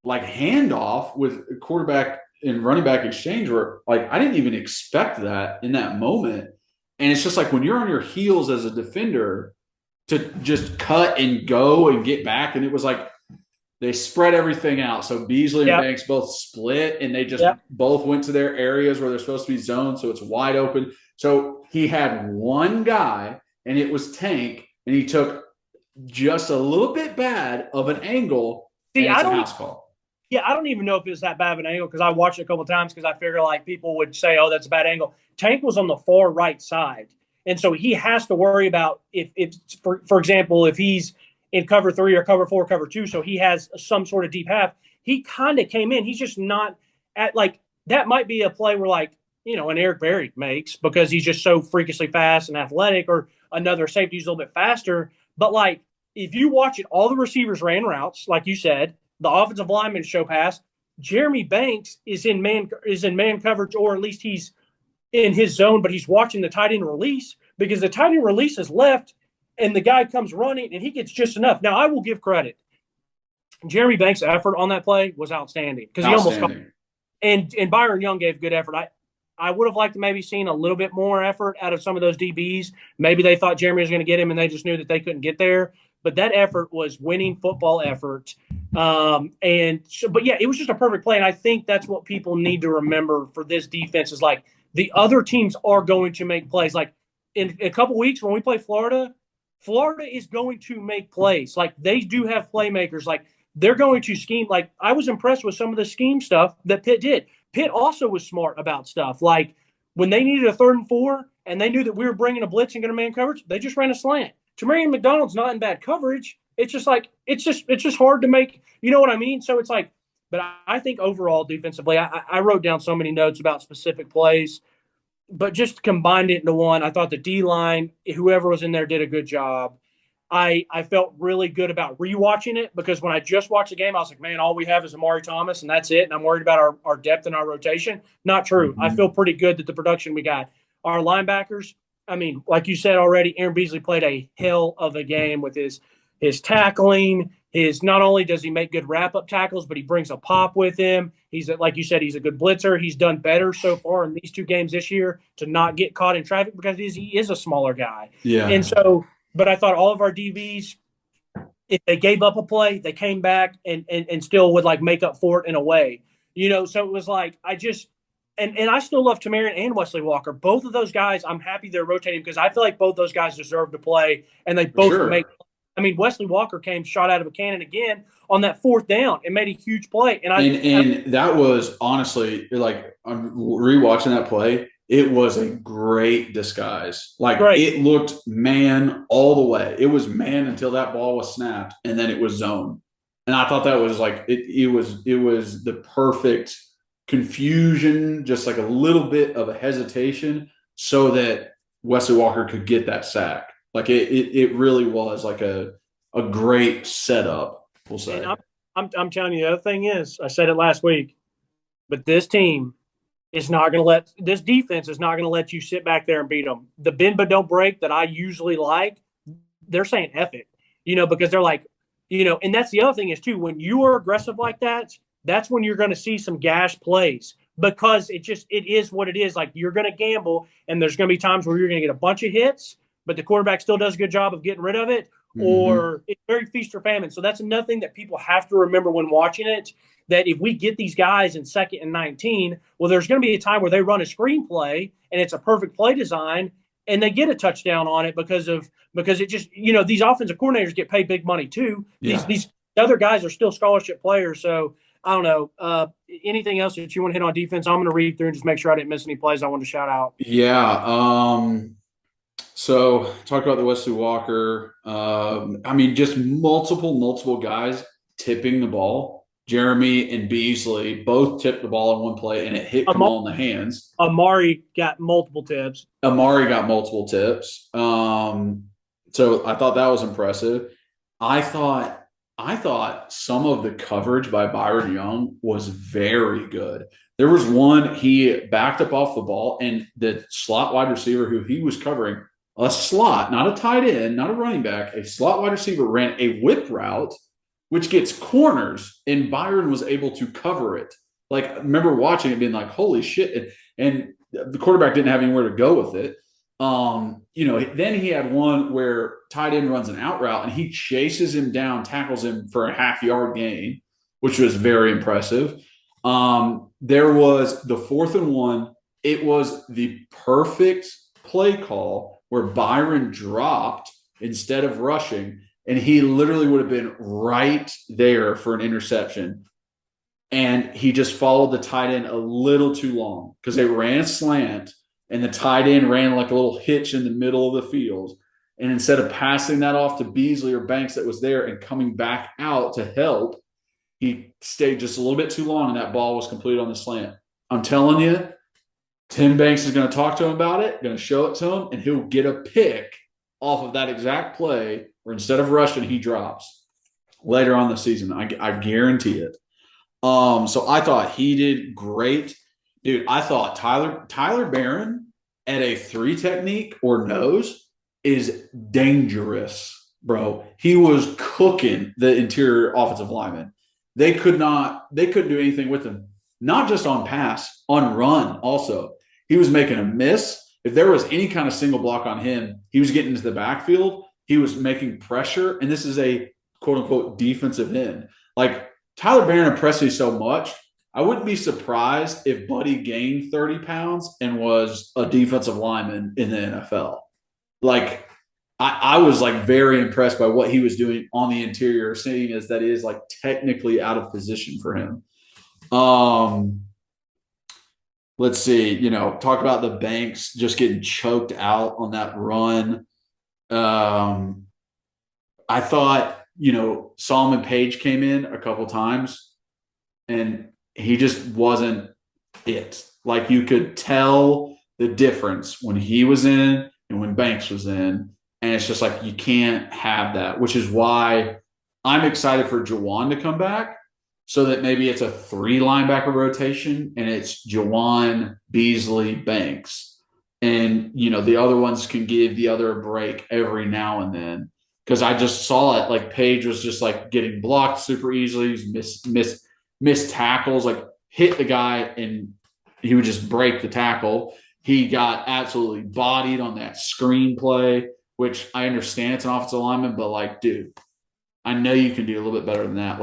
S1: like handoff with quarterback and running back exchange where like I didn't even expect that in that moment. And it's just like when you're on your heels as a defender to just cut and go and get back. And it was like they spread everything out. So Beasley and Banks both split and they just both went to their areas where they're supposed to be zoned. So it's wide open. So he had one guy and it was Tank, and he took just a little bit bad of an angle.
S5: See,
S1: and it's a house call.
S5: Yeah, I don't even know if it was that bad of an angle because I watched it a couple of times because I figure like people would say, "Oh, that's a bad angle." Tank was on the far right side, and so he has to worry about if for example, if he's in cover 3 or cover 4, cover 2, so he has some sort of deep half. He kind of came in. He's just not at like that. Might be a play where like an Eric Berry makes because he's just so freakishly fast and athletic, or another safety who's a little bit faster. But like if you watch it, all the receivers ran routes, like you said. The offensive lineman show pass. Jeremy Banks is in man coverage, or at least he's in his zone, but he's watching the tight end release because the tight end release is left and the guy comes running and he gets just enough. Now, I will give credit. Jeremy Banks' effort on that play was outstanding because he almost caught. And Byron Young gave good effort. I would have liked to maybe seen a little bit more effort out of some of those DBs. Maybe they thought Jeremy was going to get him and they just knew that they couldn't get there. But that effort was winning football effort. But yeah, it was just a perfect play. And I think that's what people need to remember for this defense is like the other teams are going to make plays. Like in a couple weeks when we play Florida, Florida is going to make plays. Like they do have playmakers. Like they're going to scheme. Like I was impressed with some of the scheme stuff that Pitt did. Pitt also was smart about stuff. Like when they needed a 3rd and 4 and they knew that we were bringing a blitz and going to man coverage, they just ran a slant. Tamarian McDonald's not in bad coverage. It's just like it's just hard to make. You know what I mean? So it's like, but I think overall defensively, I wrote down so many notes about specific plays, but just combined it into one. I thought the D line, whoever was in there, did a good job. I felt really good about rewatching it because when I just watched the game, I was like, man, all we have is Amari Thomas, and that's it. And I'm worried about our depth and our rotation. Not true. I feel pretty good that the production we got. Our linebackers. I mean, like you said already, Aaron Beasley played a hell of a game with his tackling. Not only does he make good wrap-up tackles, but he brings a pop with him. He's, like you said, he's a good blitzer. He's done better so far in these 2 games this year to not get caught in traffic because he is a smaller guy.
S1: Yeah.
S5: And so, but I thought all of our DBs, if they gave up a play, they came back and still would like make up for it in a way. So it was like And I still love Tamarian and Wesley Walker. Both of those guys, I'm happy they're rotating because I feel like both those guys deserve to play, and they both make. I mean, Wesley Walker came shot out of a cannon again on that fourth down and made a huge play.
S1: And that was honestly like I'm rewatching that play. It was a great disguise. Like it looked man all the way. It was man until that ball was snapped, and then it was zone. And I thought that was like it was the perfect confusion, just like a little bit of a hesitation, so that Wesley Walker could get that sack. Like it really was like a great setup, we'll say.
S5: And I'm telling you, the other thing is, I said it last week, but this team is not going to this defense is not going to let you sit back there and beat them. The bend but don't break that I usually like, they're saying F it, because they're like, and that's the other thing is too, when you are aggressive like that, that's when you're going to see some gash plays, because it is what it is. Like, you're going to gamble, and there's going to be times where you're going to get a bunch of hits, but the quarterback still does a good job of getting rid of it, or it's very feast or famine. So that's another thing that people have to remember when watching it, that if we get these guys in 2nd and 19, well, there's going to be a time where they run a screenplay and it's a perfect play design and they get a touchdown on it because it just, these offensive coordinators get paid big money too. Yeah. These other guys are still scholarship players. So I don't know. Anything else that you want to hit on defense? I'm going to read through and just make sure I didn't miss any plays I want to shout out.
S1: Yeah. So talk about the Wesley Walker. I mean, just multiple guys tipping the ball. Jeremy and Beasley both tipped the ball in one play, and it hit Kamal in the hands.
S5: Amari got multiple tips.
S1: So I thought that was impressive. I thought some of the coverage by Byron Young was very good. There was one, he backed up off the ball, and the slot wide receiver who he was covering, a slot, not a tight end, not a running back, a slot wide receiver ran a whip route, which gets corners, and Byron was able to cover it. Like, I remember watching it being like, holy shit. And the quarterback didn't have anywhere to go with it. Then he had one where tight end runs an out route, and he chases him down, tackles him for a half-yard gain, which was very impressive. There was the 4th and 1. It was the perfect play call where Byron dropped instead of rushing, and he literally would have been right there for an interception. And he just followed the tight end a little too long because they ran a slant, and the tight end ran like a little hitch in the middle of the field. And instead of passing that off to Beasley or Banks that was there and coming back out to help, he stayed just a little bit too long, and that ball was completed on the slant. I'm telling you, Tim Banks is going to talk to him about it, going to show it to him, and he'll get a pick off of that exact play where instead of rushing, he drops later on the season. I guarantee it. So I thought he did great. Dude, I thought Tyler Barron at a 3 technique or nose is dangerous, bro. He was cooking the interior offensive lineman. They couldn't do anything with him. Not just on pass, on run also. He was making a miss. If there was any kind of single block on him, he was getting into the backfield. He was making pressure, and this is a quote-unquote defensive end. Like, Tyler Barron impressed me so much, I wouldn't be surprised if Buddy gained 30 pounds and was a defensive lineman in the NFL. Like, I was, like, very impressed by what he was doing on the interior, seeing as that is, like, technically out of position for him. Let's see, talk about the Banks just getting choked out on that run. I thought, Solomon Page came in a couple times, and he just wasn't it. Like, you could tell the difference when he was in and when Banks was in. And it's just like, you can't have that, which is why I'm excited for Juwan to come back, so that maybe it's a 3 linebacker rotation and it's Juwan, Beasley, Banks. And, the other ones can give the other a break every now and then. Because I just saw it, like, Page was just, like, getting blocked super easily, missed tackles, like, hit the guy and he would just break the tackle. He got absolutely bodied on that screen play, which I understand it's an offensive lineman, but, like, dude, I know you can do a little bit better than that.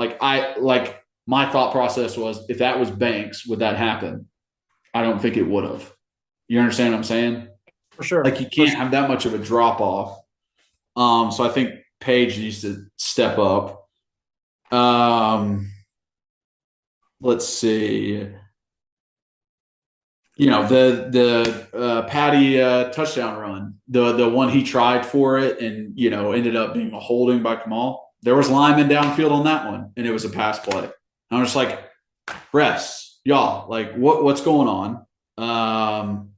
S1: My thought process was, if that was Banks, would that happen? I don't think it would have. You understand what I'm saying?
S5: For sure.
S1: Like, you can't have that much of a drop off. So I think Page needs to step up. Let's see. The Patty touchdown run, the one he tried for it and, ended up being a holding by Kamal. There was linemen downfield on that one, and it was a pass play. I'm just like, refs, y'all, like what's going on?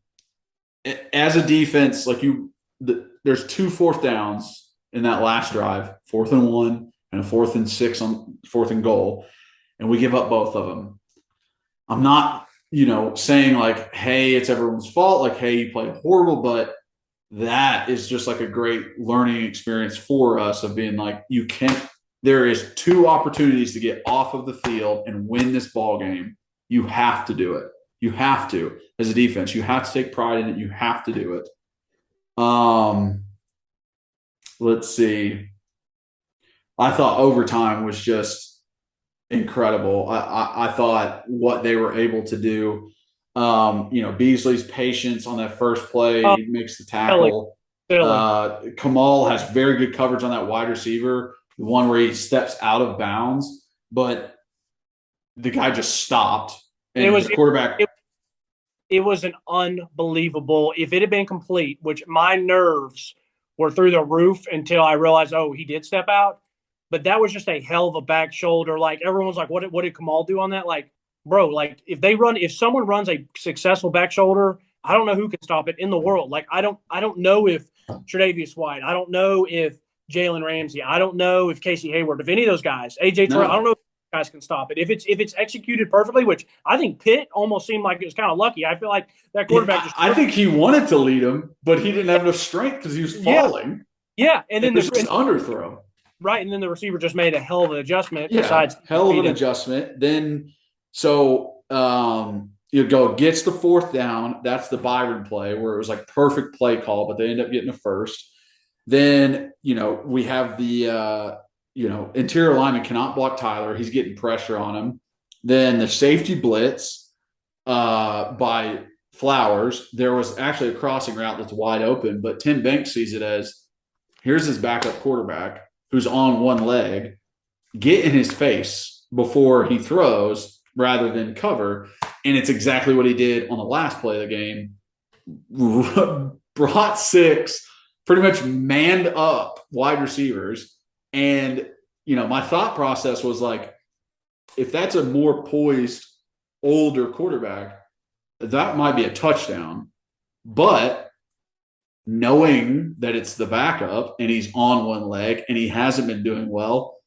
S1: As a defense, there's 2 4th downs in that last drive, 4th and 1 and a 4th and 6 on 4th and goal, and we give up both of them. I'm not, saying like, hey, it's everyone's fault, like, hey, you played horrible, but that is just like a great learning experience for us of being like, there is 2 opportunities to get off of the field and win this ball game. You have to do it. You have to, as a defense, you have to take pride in it. You have to do it. Let's see. I thought overtime was just incredible. I thought what they were able to do. Beasley's patience on that first play makes the tackle. Kamal has very good coverage on that wide receiver, the one where he steps out of bounds, but the guy just stopped. And the quarterback.
S5: It was an unbelievable. If it had been complete, which my nerves were through the roof until I realized, he did step out. But that was just a hell of a back shoulder. Like, everyone's like, what did Kamal do on that? Like, bro, like, if someone runs a successful back shoulder, I don't know who can stop it in the world. Like, I don't know if Tre'Davious White, I don't know if Jalen Ramsey, I don't know if Casey Hayward, if any of those guys, AJ Terrell, I don't know if guys can stop it. If it's executed perfectly, which I think Pitt almost seemed like it was kind of lucky. I feel like that quarterback
S1: I think he wanted to lead him, but he didn't have enough strength because he was falling.
S5: Yeah, and then
S1: it was just an underthrow.
S5: Right, and then the receiver just made a hell of an adjustment.
S1: Yeah,
S5: besides
S1: hell of an adjustment. Then, gets the 4th down. That's the Byron play where it was like perfect play call, but they end up getting a first. Then, we have the, interior lineman cannot block Tyler. He's getting pressure on him. Then the safety blitz by Flowers. There was actually a crossing route that's wide open, but Tim Banks sees it as, here's his backup quarterback who's on one leg, get in his face before he throws rather than cover. And it's exactly what he did on the last play of the game. Brought 6, pretty much manned up wide receivers. And, my thought process was like, if that's a more poised, older quarterback, that might be a touchdown. But knowing that it's the backup and he's on one leg and he hasn't been doing well,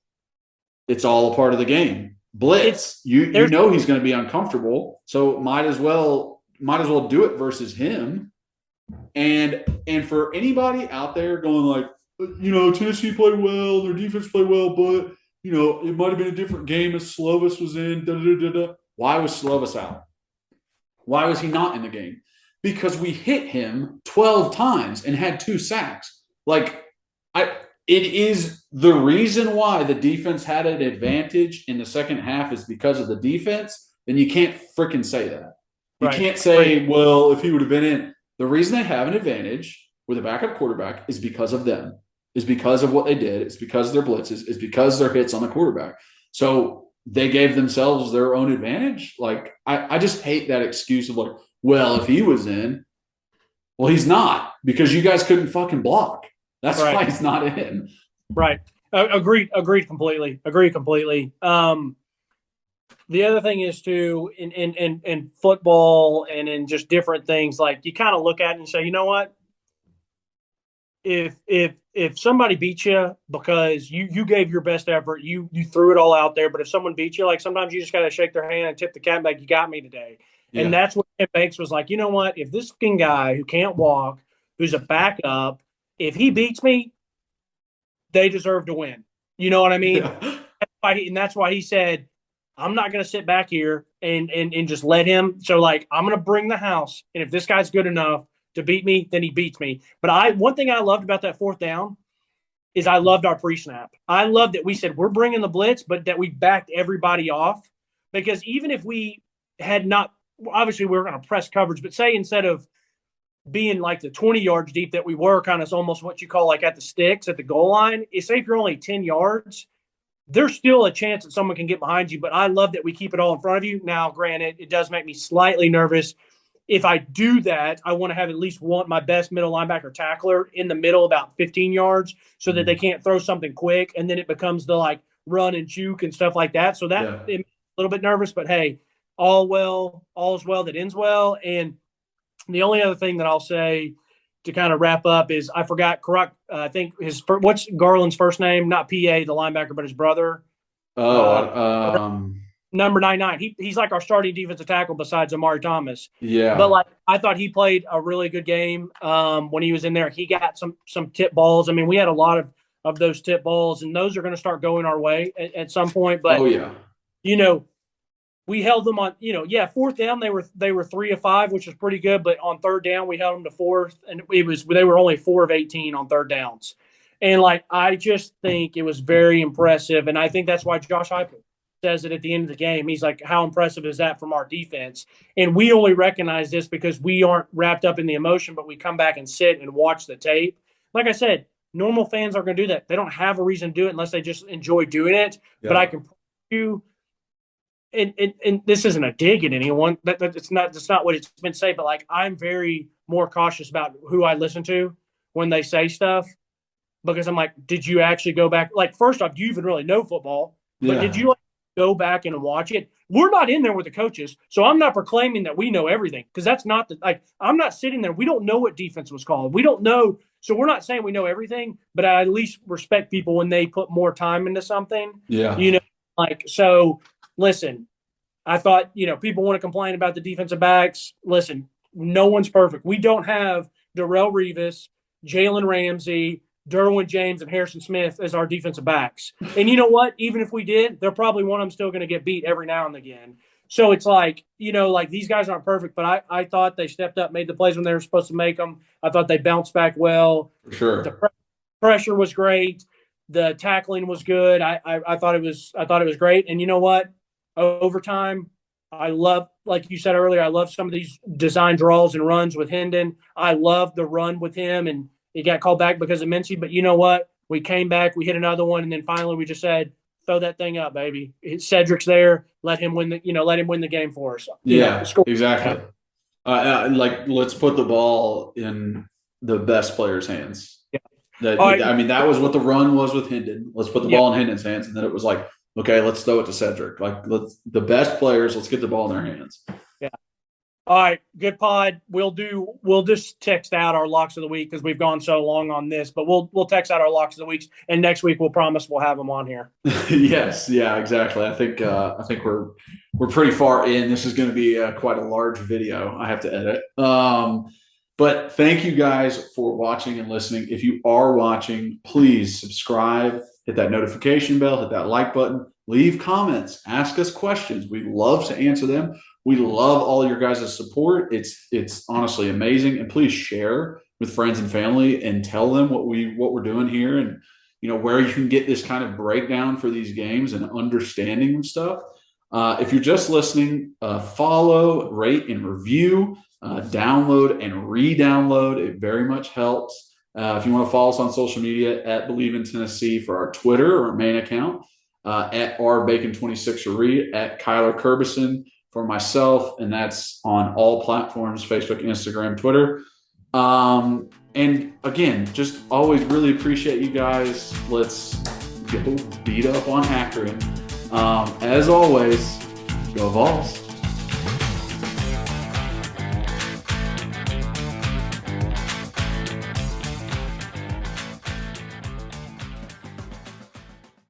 S1: it's all a part of the game. Blitz, you know he's going to be uncomfortable, so might as well do it versus him. And for anybody out there going like, Tennessee played well, their defense played well, but it might have been a different game if Slovis was in. Why was Slovis out? Why was he not in the game? Because we hit him 12 times and had 2 sacks. It is the reason why the defense had an advantage in the second half is because of the defense. Then you can't freaking say that. You can't say, well, if he would have been in. The reason they have an advantage with a backup quarterback is because of them, is because of what they did. It's because of their blitzes. It's because their hits on the quarterback. So they gave themselves their own advantage. Like, I just hate that excuse of like, well, if he was in, well, he's not because you guys couldn't fucking block. That's why he's not in.
S5: Right. Agreed completely. The other thing is too, in football and in just different things, like you kind of look at it and say, you know what? If somebody beats you because you gave your best effort, you threw it all out there, but if someone beats you, like sometimes you just got to shake their hand and tip the cap like, you got me today. Yeah. And that's what Tim Banks was like, you know what? If this fucking guy who can't walk, who's a backup, if he beats me, they deserve to win. You know what I mean? Yeah. That's why he said, I'm not going to sit back here and just let him. So, like, I'm going to bring the house. And if this guy's good enough to beat me, then he beats me. But one thing I loved about that 4th down is I loved our pre-snap. I loved that we said we're bringing the blitz, but that we backed everybody off. Because even if we had not – obviously we were going to press coverage, but say instead of being like the 20 yards deep that we were, kind of almost what you call like at the sticks at the goal line, is say if you're only 10 yards, there's still a chance that someone can get behind you. But I love that we keep it all in front of you. Now, granted, it does make me slightly nervous. If I do that, I want to have at least my best middle linebacker tackler in the middle about 15 yards so that they can't throw something quick, and then it becomes the like run and juke and stuff like that. So that it makes me a little bit nervous, but hey, all's well that ends well. And the only other thing that I'll say to kind of wrap up is I forgot I think what's Garland's first name? Not PA, the linebacker, but his brother. Number 99. He's like our starting defensive tackle besides Amari Thomas.
S1: Yeah.
S5: But like I thought he played a really good game when he was in there. He got some tip balls. I mean, we had a lot of those tip balls, and those are going to start going our way at some point. But we held them on, fourth down, they were 3 of 5, which is pretty good. But on third down, we held them to fourth, and they were only 4 of 18 on third downs. And like, I just think it was very impressive. And I think that's why Josh Heupel says it at the end of the game. He's like, how impressive is that from our defense? And we only recognize this because we aren't wrapped up in the emotion, but we come back and sit and watch the tape. Like I said, normal fans aren't going to do that. They don't have a reason to do it unless they just enjoy doing it. Yeah. But I can promise you, and this isn't a dig at anyone. That's not what it's been said. But like, I'm very more cautious about who I listen to when they say stuff, because I'm like, did you actually go back? Like, first off, do you even really know football? But did you go back and watch it? We're not in there with the coaches, so I'm not proclaiming that we know everything, because that's not I'm not sitting there. We don't know what defense was called. We don't know, so we're not saying we know everything. But I at least respect people when they put more time into something. Yeah, so. Listen, I thought, people want to complain about the defensive backs. Listen, no one's perfect. We don't have Darrelle Revis, Jalen Ramsey, Derwin James, and Harrison Smith as our defensive backs. And you know what? Even if we did, they're probably one of them still going to get beat every now and again. So it's like, these guys aren't perfect, but I thought they stepped up, made the plays when they were supposed to make them. I thought they bounced back well. For sure. The pressure was great. The tackling was good. I thought it was great. And you know what? Overtime, I love, like you said earlier, I love some of these design draws and runs with Hendon. I love the run with him, and he got called back because of Mincy. But you know what? We came back, we hit another one, and then finally we just said, throw that thing up, baby. Cedric's there. Let him win the game for us.
S1: Exactly. Let's put the ball in the best player's hands. Yeah. That was what the run was with Hendon. Let's put the ball in Hendon's hands, and then it was like, okay, let's throw it to Cedric. The best players, let's get the ball in their hands. Yeah.
S5: All right, good pod. We'll just text out our locks of the week because we've gone so long on this, but we'll text out our locks of the weeks, and next week we'll promise we'll have them on here.
S1: Yes, yeah, exactly. I think we're pretty far in. This is going to be quite a large video I have to edit. But thank you guys for watching and listening. If you are watching, please subscribe. Hit that notification bell, hit that like button, leave comments, ask us questions. We love to answer them. We love all your guys' support. It's honestly amazing. And please share with friends and family and tell them what we're doing here, and where you can get this kind of breakdown for these games and understanding of stuff. If you're just listening, follow, rate, and review, download and re-download. It very much helps. If you want to follow us on social media, at Believe in Tennessee for our Twitter or our main account, at rbacon26 at Kyler Curbison for myself, and that's on all platforms, Facebook, Instagram, Twitter. And again, just always really appreciate you guys. Let's go beat up on Akron. As always, go Vols.